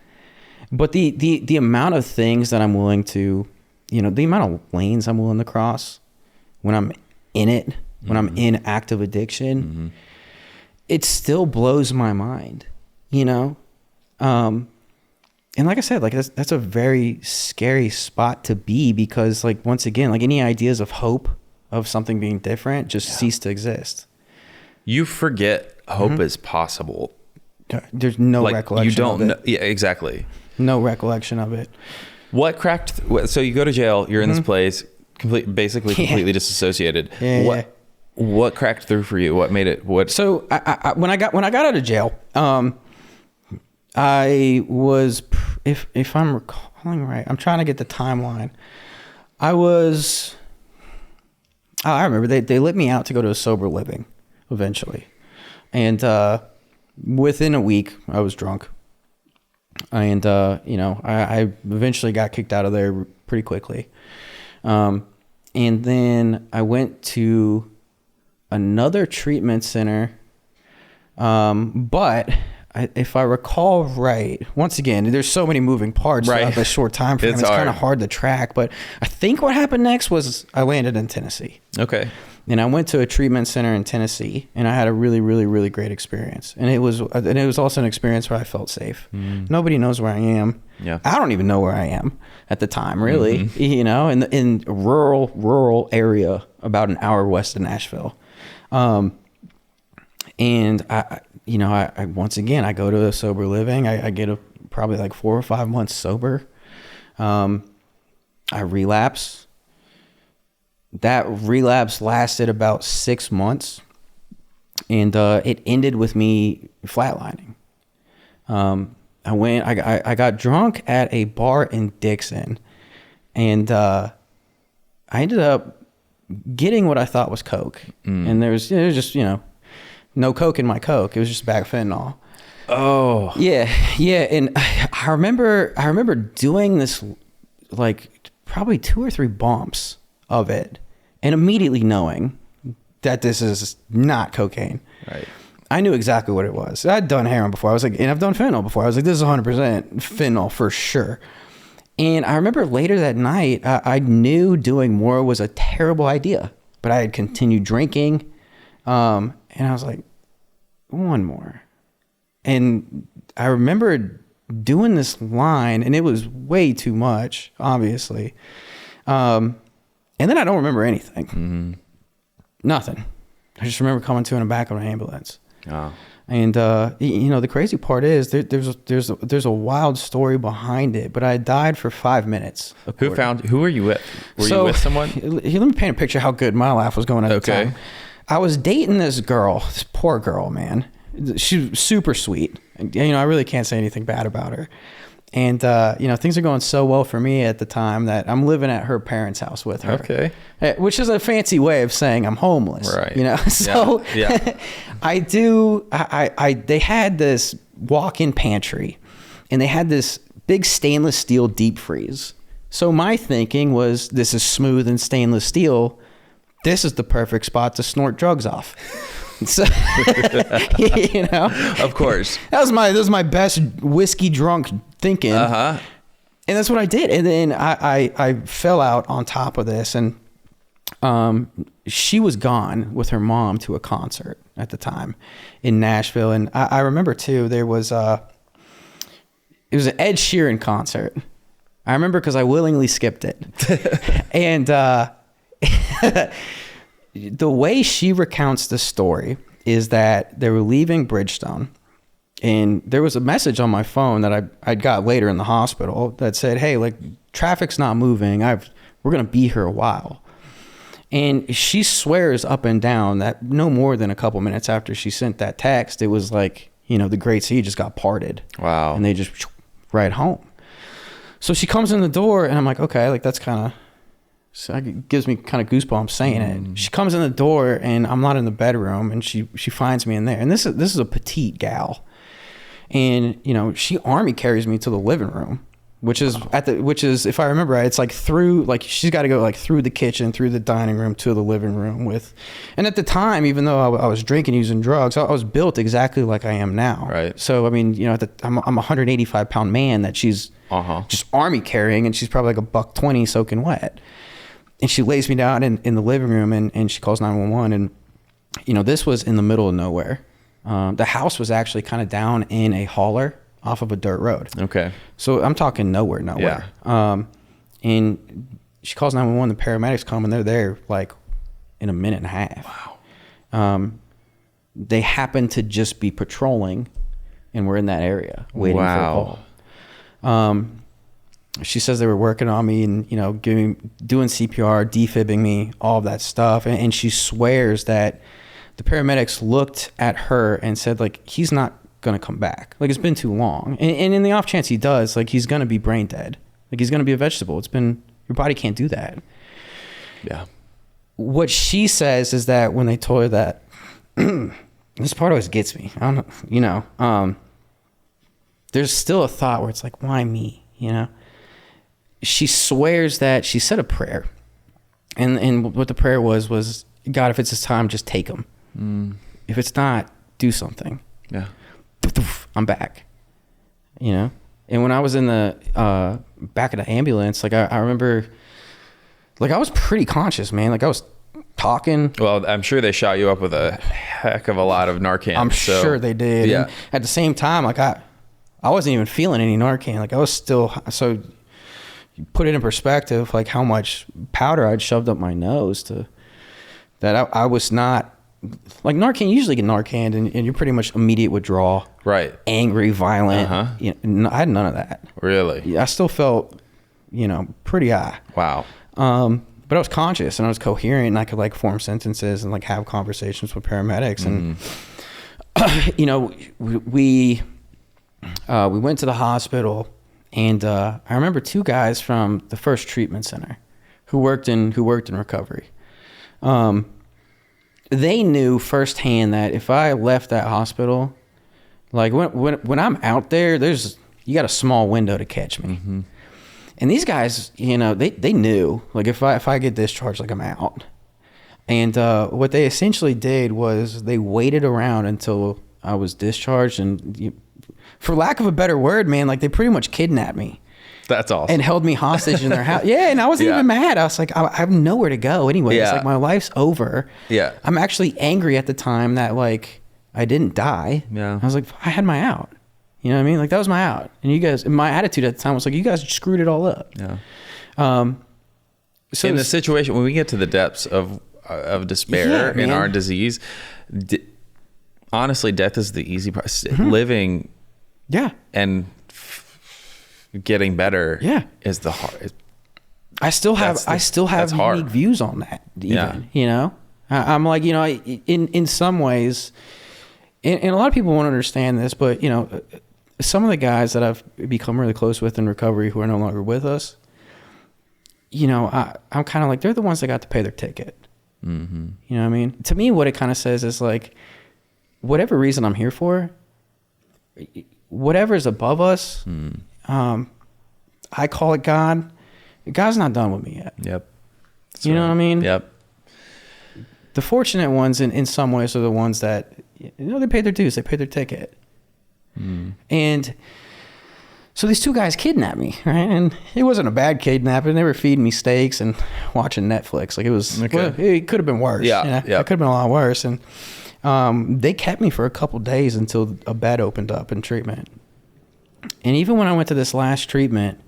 But the amount of things that I'm willing to, the amount of lanes I'm willing to cross when I'm in it, when I'm in active addiction, it still blows my mind, and like I said, like, that's a very scary spot to be, because, like, once again, like, any ideas of hope of something being different just cease to exist. You forget hope is possible. There's no recollection. You don't of it. know. Yeah, exactly. No recollection of it. What cracked? So you go to jail. You're in this place, basically completely disassociated. What cracked through for you? What made it? What? So when I got out of jail, I was, if I'm recalling right, I'm trying to get the timeline. I remember they let me out to go to a sober living eventually. And within a week, I was drunk. And, I eventually got kicked out of there pretty quickly. And then I went to another treatment center. But if I recall right, once again, there's so many moving parts throughout this short time frame. It's kind of hard to track. But I think what happened next was I landed in Tennessee. Okay. And I went to a treatment center in Tennessee, and I had a really, really, really great experience. And it was also an experience where I felt safe. Nobody knows where I am. Yeah. I don't even know where I am at the time, really. In a rural area about an hour west of Nashville. And I once again, I go to a sober living. I get probably like 4 or 5 months sober. I relapse. That relapse lasted about 6 months, and it ended with me flatlining. I got drunk at a bar in Dixon, and I ended up getting what I thought was coke, and there was just no coke in my coke. It was just a bag of fentanyl. Oh yeah, and I remember doing this, like, probably 2 or 3 bumps of it, and immediately knowing that this is not cocaine. Right. I knew exactly what it was. I'd done heroin before. I was like, and I've done fentanyl before. I was like, this is 100% fentanyl for sure. And I remember later that night, I knew doing more was a terrible idea, but I had continued drinking. And I was like, one more. And I remembered doing this line, and it was way too much, obviously. And then I don't remember anything. Nothing. I just remember coming to in the back of an ambulance. Oh. And the crazy part is there's a wild story behind it, but I died for 5 minutes. Who were you with? Were you with someone? Let me paint a picture of how good my life was going at the time. I was dating this girl, this poor girl, man. She was super sweet. I really can't say anything bad about her. And, things are going so well for me at the time that I'm living at her parents' house with her. Okay. Which is a fancy way of saying I'm homeless. Right. So yeah. they had this walk-in pantry, and they had this big stainless steel deep freeze. So my thinking was, this is smooth and stainless steel. This is the perfect spot to snort drugs off. So, of course, that was my best whiskey drunk thinking. And that's what I did. And then I fell out on top of this, and she was gone with her mom to a concert at the time in Nashville. And I remember too, it was an Ed Sheeran concert. I remember because I willingly skipped it. And the way she recounts the story is that they were leaving Bridgestone, and there was a message on my phone that I got later in the hospital that said, hey, like, traffic's not moving. We're going to be here a while. And she swears up and down that no more than a couple minutes after she sent that text, it was like, the Great Sea just got parted. Wow. And they just right home. So she comes in the door, and I'm like, okay, like, that's kind of, so it gives me kind of goosebumps saying it. She comes in the door, and I'm not in the bedroom, and she finds me in there. And this is a petite gal, and she army carries me to the living room, which is if I remember right, it's like she's got to go like through the kitchen, through the dining room to the living room with. And at the time, even though I was drinking, using drugs, I was built exactly like I am now. Right. So I mean, I'm a 185-pound man that she's just army carrying, and she's probably like $120 soaking wet. And she lays me down in the living room, and she calls 911. And, this was in the middle of nowhere. The house was actually kind of down in a hauler off of a dirt road. Okay. So I'm talking nowhere. Yeah. And she calls 911. The paramedics come, and they're there like in a minute and a half. Wow. They happen to just be patrolling, and we're in that area waiting for a call. She says they were working on me and, doing CPR, defibbing me, all of that stuff. And she swears that the paramedics looked at her and said, like, he's not going to come back. Like, it's been too long. And in the off chance he does, like, he's going to be brain dead. Like, he's going to be a vegetable. Your body can't do that. Yeah. What she says is that when they told her that, this part always gets me. I don't know, there's still a thought where it's like, why me, She swears that she said a prayer, and what the prayer was, God, if it's his time, just take him. If it's not, do something. Yeah, I'm back. And when I was in the back of the ambulance, like I remember, like I was pretty conscious, man. Like I was talking. Well, I'm sure they shot you up with a heck of a lot of Narcan. I'm sure they did. Yeah. And at the same time, like I wasn't even feeling any Narcan. Like I was still so. You put it in perspective, like how much powder I'd shoved up my nose to that I was not like Narcan. You usually get Narcan and you're pretty much immediate withdrawal, right? Angry, violent. I had none of that. Really? Yeah, I still felt, pretty high. Wow. But I was conscious and I was coherent and I could like form sentences and like have conversations with paramedics and we went to the hospital. And I remember two guys from the first treatment center who worked in recovery. They knew firsthand that if I left that hospital, like when I'm out there, you got a small window to catch me. Mm-hmm. And these guys, they knew like if I get discharged, like I'm out. And what they essentially did was they waited around until I was discharged and. For lack of a better word, man, like they pretty much kidnapped me. That's awesome. And held me hostage in their house. Yeah, and I wasn't even mad. I was like, I have nowhere to go anyway. It's like my life's over. Yeah. I'm actually angry at the time that like I didn't die. Yeah. I was like, I had my out. You know what I mean? Like that was my out. And you guys, my attitude at the time was like, you guys screwed it all up. Yeah. So in the situation, when we get to the depths of despair in our disease, honestly, death is the easy part. Living and getting better is the hard. I still have unique views on that. You know, I'm like, you know, in some ways, and a lot of people won't understand this, but you know, some of the guys that I've become really close with in recovery who are no longer with us, you know, I'm kind of like, they're the ones that got to pay their ticket. Mm-hmm. You know what I mean? To me, what it kind of says is like, whatever reason I'm here for, whatever's above us, I call it God. God's not done with me yet. Yep. You know what I mean? Yep. The fortunate ones in some ways are the ones that, you know, they paid their dues, they paid their ticket. And so these two guys kidnapped me, right? And it wasn't a bad kidnapping. They were feeding me steaks and watching Netflix. Like it was, well, it could have been worse. Yeah. You know? It could have been a lot worse. And they kept me for a couple days until a bed opened up in treatment. And even when I went to this last treatment,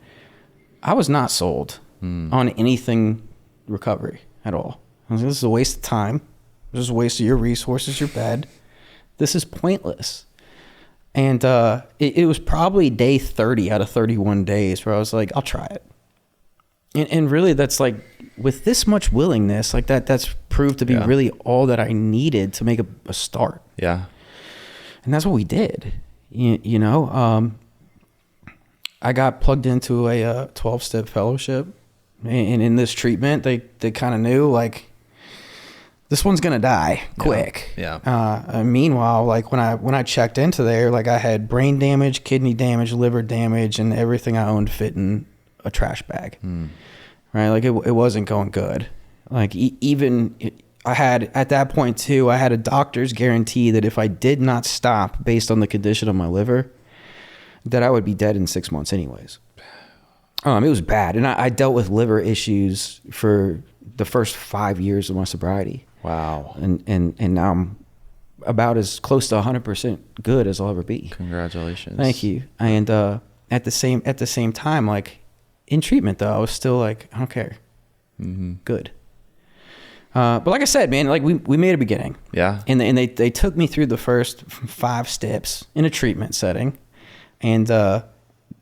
I was not sold on anything recovery at all. I was like, this is a waste of time. This is a waste of your resources, your bed. This is pointless. And it was probably day 30 out of 31 days where I was like, I'll try it. And really, that's like, with this much willingness, like that's proved to be really all that I needed to make a start. Yeah. And that's what we did. You know, I got plugged into a 12-step fellowship. And in this treatment, they kind of knew, like, this one's gonna die quick. Yeah. Meanwhile, like when I checked into there, like I had brain damage, kidney damage, liver damage, and everything I owned fit in a trash bag. Right? Like it wasn't going good. Like I had, at that point too, I had a doctor's guarantee that if I did not stop based on the condition of my liver, that I would be dead in 6 months anyways. It was bad. And I dealt with liver issues for the first 5 years of my sobriety. Wow. And now I'm about as close to 100% good as I'll ever be. Congratulations. Thank you. And at the same time, like in treatment though, I was still like, I don't care. Good. But like I said, man, like we made a beginning. Yeah. And they took me through the first 5 steps in a treatment setting, and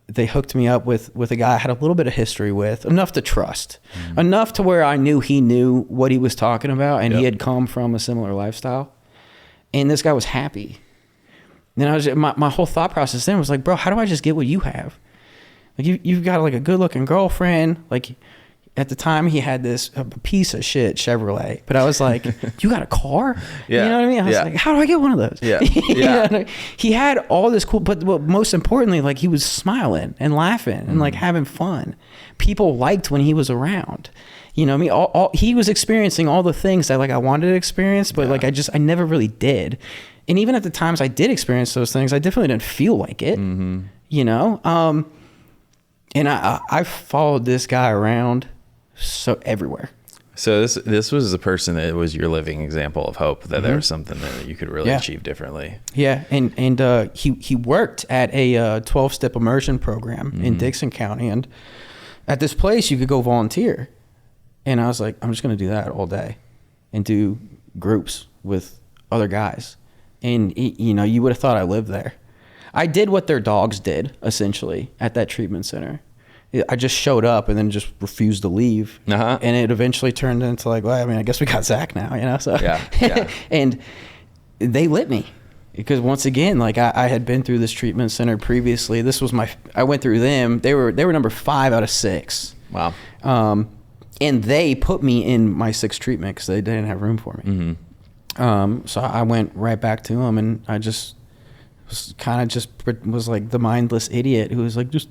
they hooked me up with a guy I had a little bit of history with, enough to trust, enough to where I knew he knew what he was talking about, and he had come from a similar lifestyle. And this guy was happy. Then my whole thought process then was like, bro, how do I just get what you have? Like you've got like a good looking girlfriend. Like at the time he had this piece of shit Chevrolet, but I was like, you got a car? Yeah. You know what I mean? I was like, how do I get one of those? Yeah. You know, he had all this cool, but most importantly, like he was smiling and laughing and like having fun. People liked when he was around. You know what I mean? He was experiencing all the things that like I wanted to experience, but like I never really did. And even at the times I did experience those things, I definitely didn't feel like it. You know? And I followed this guy around so everywhere. So this was the person that was your living example of hope, that there was something that you could really achieve differently. Yeah. And he worked at a 12-step immersion program in Dixon County. And at this place you could go volunteer. And I was like, I'm just going to do that all day and do groups with other guys. And, you know, you would have thought I lived there. I did what their dogs did, essentially, at that treatment center. I just showed up and then just refused to leave. And it eventually turned into like, well, I mean, I guess we got Zach now, you know? So yeah. And they lit me. Because once again, like I had been through this treatment center previously. I went through them. They were number 5 out of 6. Wow. And they put me in my 6th treatment because they didn't have room for me. So I went right back to them, and I just was like the mindless idiot who was like, just,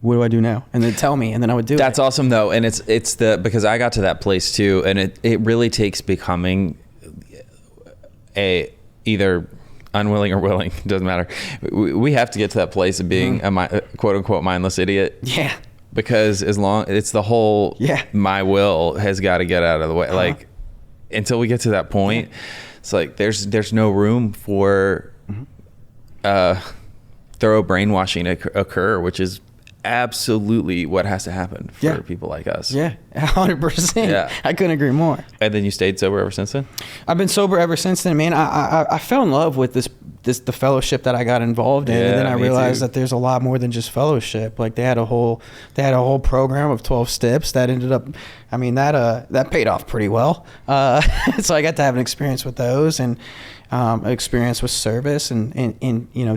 what do I do now? And then tell me, and then I would do it. That's awesome though. And it's because I got to that place too, and it really takes becoming either unwilling or willing, doesn't matter. We have to get to that place of being a quote unquote mindless idiot. Yeah. Because it's the whole my will has got to get out of the way. Like until we get to that point, it's like there's no room for thorough brainwashing occur, which is absolutely what has to happen for people like us. Yeah, 100%. Yeah. I couldn't agree more. And then you stayed sober ever since then? I've been sober ever since then, man. I fell in love with the fellowship that I got involved in, and then I realized that there's a lot more than just fellowship. Like they had a whole program of 12 steps that ended up, I mean, that paid off pretty well. So I got to have an experience with those, and experience with service and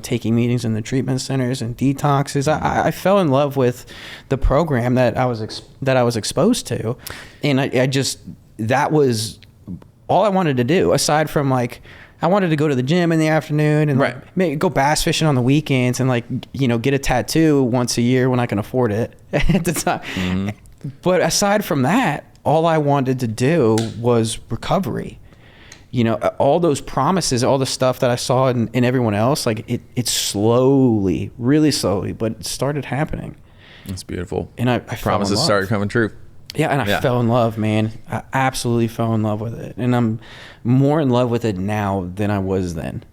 taking meetings in the treatment centers and detoxes. I fell in love with the program that I was exposed to, and I just, that was all I wanted to do, aside from like I wanted to go to the gym in the afternoon and like, maybe go bass fishing on the weekends and like get a tattoo once a year when I can afford it at the time. Mm-hmm. But aside from that, all I wanted to do was recovery. All those promises, all the stuff that I saw in everyone else, like it slowly, really slowly, but it started happening. It's beautiful. And I promises started coming true. Yeah, and I fell in love, man. I absolutely fell in love with it. And I'm more in love with it now than I was then,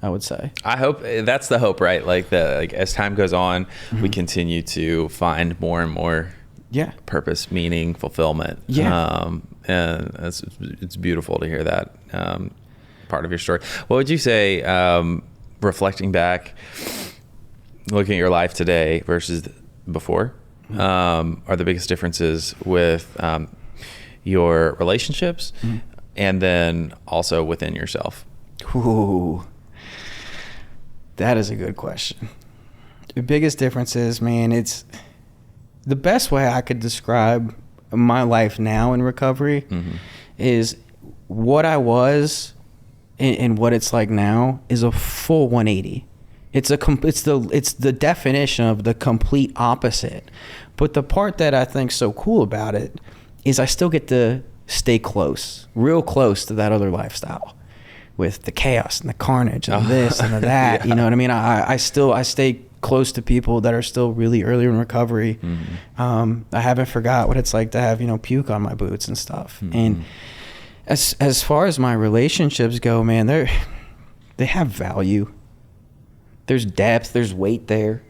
I would say. I hope that's the hope, right? Like as time goes on, we continue to find more and more purpose, meaning, fulfillment. And it's beautiful to hear that part of your story. What would you say, reflecting back, looking at your life today versus before, are the biggest differences with your relationships and then also within yourself? Ooh, that is a good question. The biggest differences, man, it's the best way I could describe my life now in recovery is what I was and what it's like now is a full 180. It's the definition of the complete opposite. But the part that I think's so cool about it is I still get to stay close, real close to that other lifestyle with the chaos and the carnage and this and the that. You know what I mean? I stay close to people that are still really early in recovery. I haven't forgot what it's like to have, puke on my boots and stuff. And as far as my relationships go, man, they have value. There's depth, there's weight there.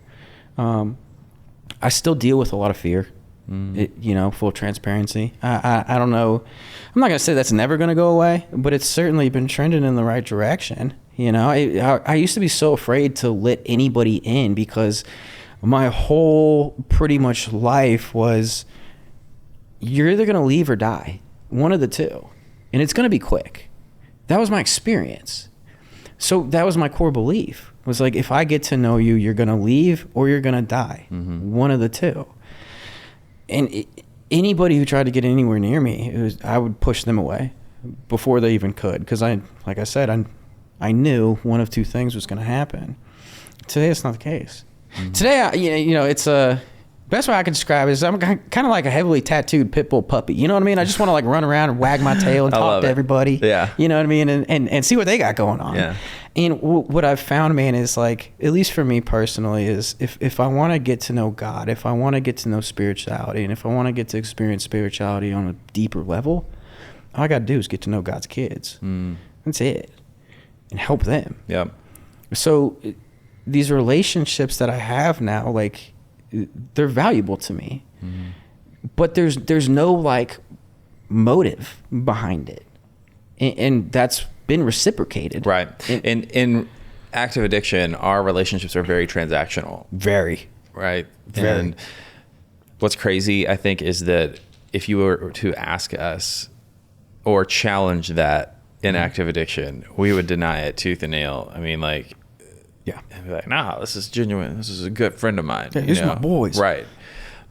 I still deal with a lot of fear, full transparency. I don't know. I'm not going to say that's never going to go away, but it's certainly been trending in the right direction. I used to be so afraid to let anybody in because my whole pretty much life was you're either going to leave or die, one of the two, and it's going to be quick. That was my experience. So that was my core belief, was like, if I get to know you, you're going to leave or you're going to die, one of the two. And anybody who tried to get anywhere near me, I would push them away before they even could, because like I said, I knew one of two things was going to happen. Today, it's not the case. Today, it's best way I can describe it is I'm kind of like a heavily tattooed pit bull puppy. You know what I mean? I just want to like run around and wag my tail and talk to everybody. Yeah. You know what I mean? And see what they got going on. Yeah. And what I've found, man, is like, at least for me personally, is if I want to get to know God, if I want to get to know spirituality, and if I want to get to experience spirituality on a deeper level, all I got to do is get to know God's kids. That's it. And help them. Yeah. So these relationships that I have now, like, they're valuable to me, but there's no like motive behind it, and that's been reciprocated. Right. In active addiction, our relationships are very transactional. Very. Right. Very. And what's crazy, I think, is that if you were to ask us or challenge that in active addiction, we would deny it tooth and nail. I mean, like, yeah, and be like, nah, this is genuine. This is a good friend of mine. Yeah, these are my boys. Right.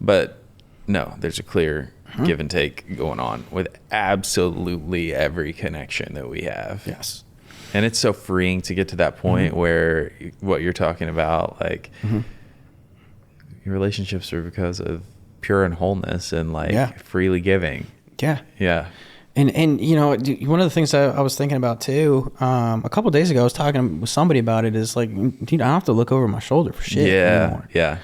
But no, there's a clear give and take going on with absolutely every connection that we have. Yes. And it's so freeing to get to that point where what you're talking about, like, your relationships are because of pure and wholeness and like freely giving. Yeah. Yeah. And one of the things I was thinking about too, a couple of days ago, I was talking with somebody about it, is like, dude, I don't have to look over my shoulder for shit anymore. Yeah.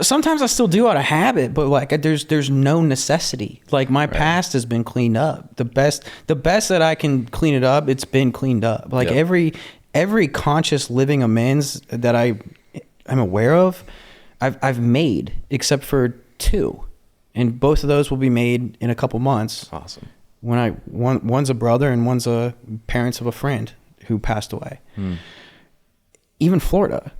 Sometimes I still do out of habit, but like there's no necessity. Like my past has been cleaned up. The best that I can clean it up, it's been cleaned up. Like every conscious living amends that I I'm aware of, I've made, except for 2, and both of those will be made in a couple months. Awesome. One's a brother and one's a parents of a friend who passed away. Even Florida,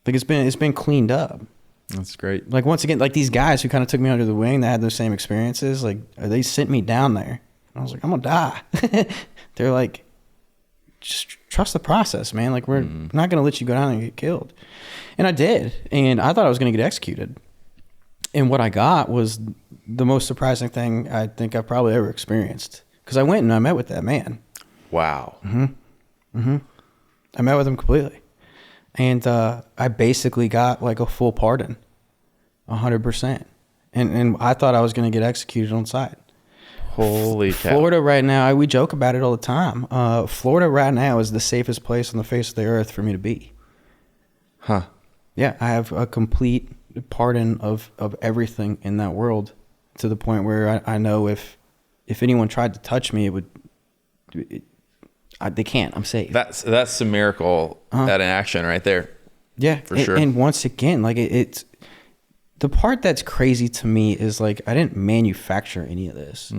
like it's been cleaned up. That's great. Like once again, like these guys who kind of took me under the wing that had those same experiences, like they sent me down there. I was like, I'm gonna die. They're like, just trust the process, man. Like we're not gonna let you go down and get killed. And I did, and I thought I was gonna get executed. And what I got was the most surprising thing I think I've probably ever experienced. Because I went and I met with that man. Wow. I met with him completely. And I basically got like a full pardon, 100%. And I thought I was going to get executed on sight. Holy cow. Florida right now, we joke about it all the time. Florida right now is the safest place on the face of the earth for me to be. Huh. Yeah, I have a complete pardon of everything in that world, to the point where I know if anyone tried to touch me, they can't. I'm safe. That's a miracle at an action right there. Yeah, for sure. And once again, like it's the part that's crazy to me is like I didn't manufacture any of this.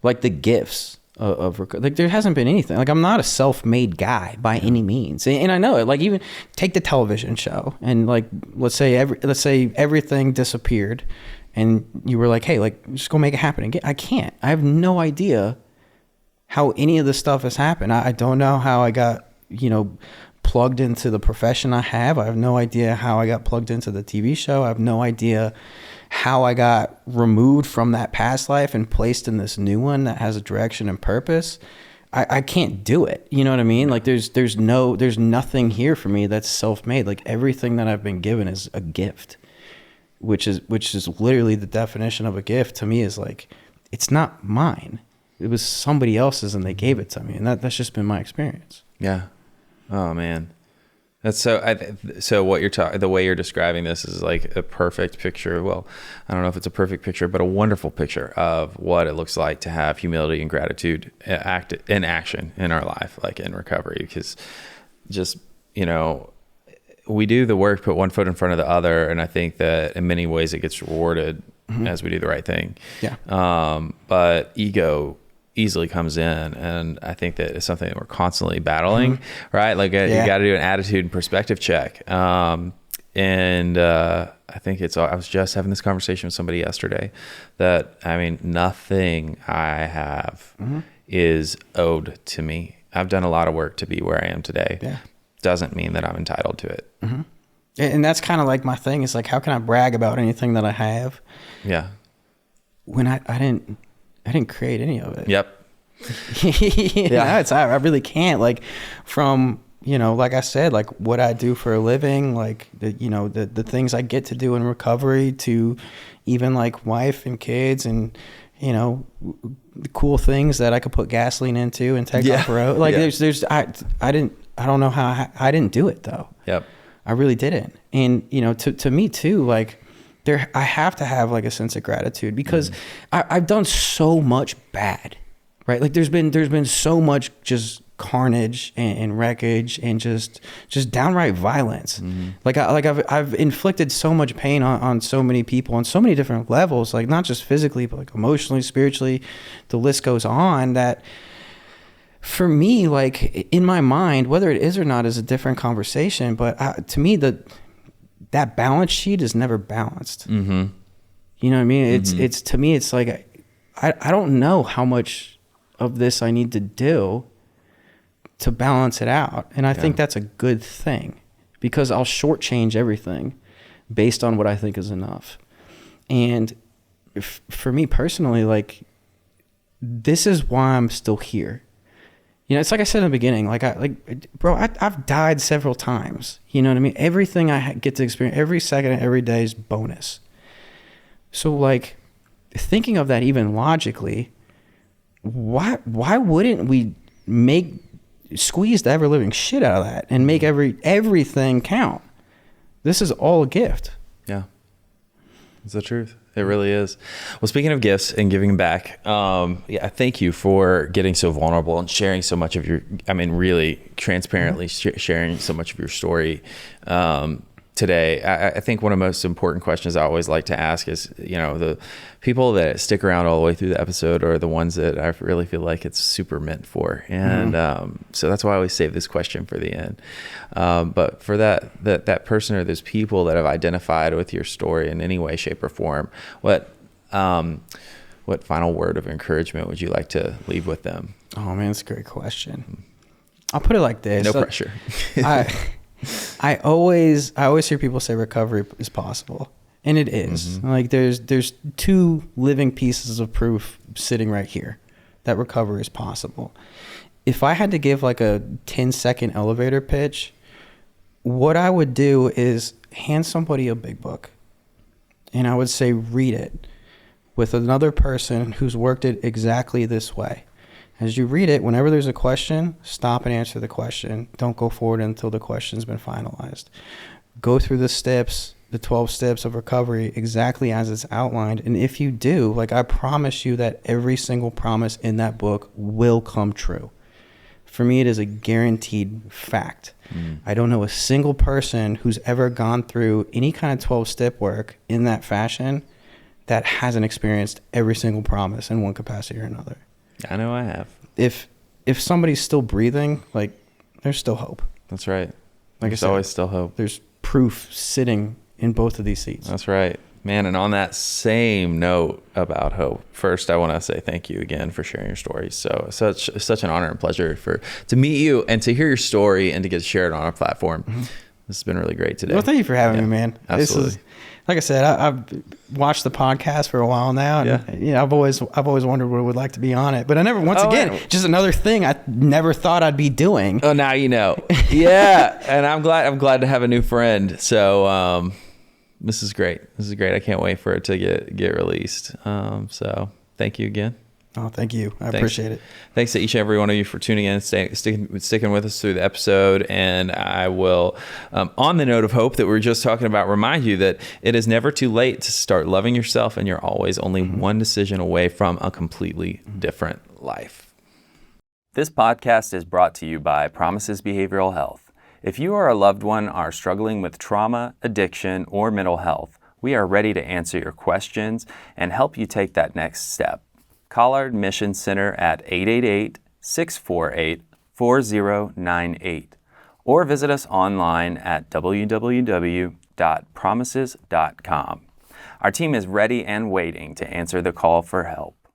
Like the gifts of like there hasn't been anything. Like I'm not a self-made guy by any means, and I know it. Like even take the television show, and like let's say everything disappeared, and you were like, hey, like just go make it happen again. I can't. I have no idea how any of this stuff has happened. I don't know how I got, plugged into the profession I have. I have no idea how I got plugged into the TV show. I have no idea how I got removed from that past life and placed in this new one that has a direction and purpose. I can't do it. You know what I mean? Like there's nothing here for me that's self-made. Like everything that I've been given is a gift, which is literally the definition of a gift to me. Is like, it's not mine. It was somebody else's and they gave it to me. And that's just been my experience. Yeah. Oh man. That's so what the way you're describing this is like a perfect picture. Well, I don't know if it's a perfect picture, but a wonderful picture of what it looks like to have humility and gratitude in action in our life, like in recovery, because just, we do the work, put one foot in front of the other. And I think that in many ways it gets rewarded as we do the right thing. Yeah. But ego easily comes in, and I think that it's something that we're constantly battling, right? Like you got to do an attitude and perspective check. I think I was just having this conversation with somebody yesterday that, nothing I have is owed to me. I've done a lot of work to be where I am today. Yeah. Doesn't mean that I'm entitled to it. And that's kind of like my thing. Is like, how can I brag about anything that I have? Yeah. When I didn't create any of it. Yep. I really can't. Like from, like I said, like what I do for a living, like the things I get to do in recovery, to even like wife and kids, and the cool things that I could put gasoline into and take off the road. Like I don't know how I didn't do it though. Yep. I really didn't. And to me too, like I have to have like a sense of gratitude, because I've done so much bad, right? Like there's been so much just carnage and wreckage and just downright violence. Like I've inflicted so much pain on so many people on so many different levels, like not just physically, but like emotionally, spiritually, the list goes on. That for me, like in my mind, whether it is or not is a different conversation. But to me, that balance sheet is never balanced. You know what I mean? It's to me, it's like, I don't know how much of this I need to do to balance it out. And I think that's a good thing, because I'll shortchange everything based on what I think is enough. And for me personally, like, this is why I'm still here. It's like I said in the beginning, I've died several times. You know what I mean? Everything I get to experience, every second of every day is bonus. So like thinking of that even logically, why wouldn't we squeeze the ever living shit out of that and make everything count? This is all a gift. Yeah. It's the truth. It really is. Well, speaking of gifts and giving back, thank you for getting so vulnerable and sharing so much of really transparently sharing so much of your story. today, I think one of the most important questions I always like to ask is, the people that stick around all the way through the episode are the ones that I really feel like it's super meant for. And so that's why I always save this question for the end. But for that person or those people that have identified with your story in any way, shape, or form, what final word of encouragement would you like to leave with them? Oh man, that's a great question. I'll put it like this. No pressure. I always hear people say recovery is possible, and it is. Like there's two living pieces of proof sitting right here that recovery is possible. If I had to give like a 10-second elevator pitch, what I would do is hand somebody a big book, and I would say read it with another person who's worked it exactly this way. As you read it, whenever there's a question, stop and answer the question. Don't go forward until the question's been finalized. Go through the steps, the 12 steps of recovery exactly as it's outlined. And if you do, like I promise you that every single promise in that book will come true. For me, it is a guaranteed fact. I don't know a single person who's ever gone through any kind of 12-step work in that fashion that hasn't experienced every single promise in one capacity or another. I know I have. If somebody's still breathing, like there's still hope. That's right. Like There's I said, always still hope. There's proof sitting in both of these seats. That's right. Man, and on that same note about hope, first I want to say thank you again for sharing your story. So such an honor and pleasure to meet you and to hear your story and to get shared on our platform. This has been really great today. Well, thank you for having me, man. Absolutely. This is, like I said, I've watched the podcast for a while now, and I've always wondered what it would like to be on it. But I never, just another thing I never thought I'd be doing. Oh, now you know. Yeah, and I'm glad to have a new friend. So this is great. I can't wait for it to get released. So thank you again. Oh, thank you. I appreciate it. Thanks to each and every one of you for tuning in, sticking with us through the episode. And I will, on the note of hope that we were just talking about, remind you that it is never too late to start loving yourself, and you're always only one decision away from a completely different life. This podcast is brought to you by Promises Behavioral Health. If you or a loved one are struggling with trauma, addiction, or mental health, we are ready to answer your questions and help you take that next step. Call our admission center at 888-648-4098 or visit us online at www.promises.com. Our team is ready and waiting to answer the call for help.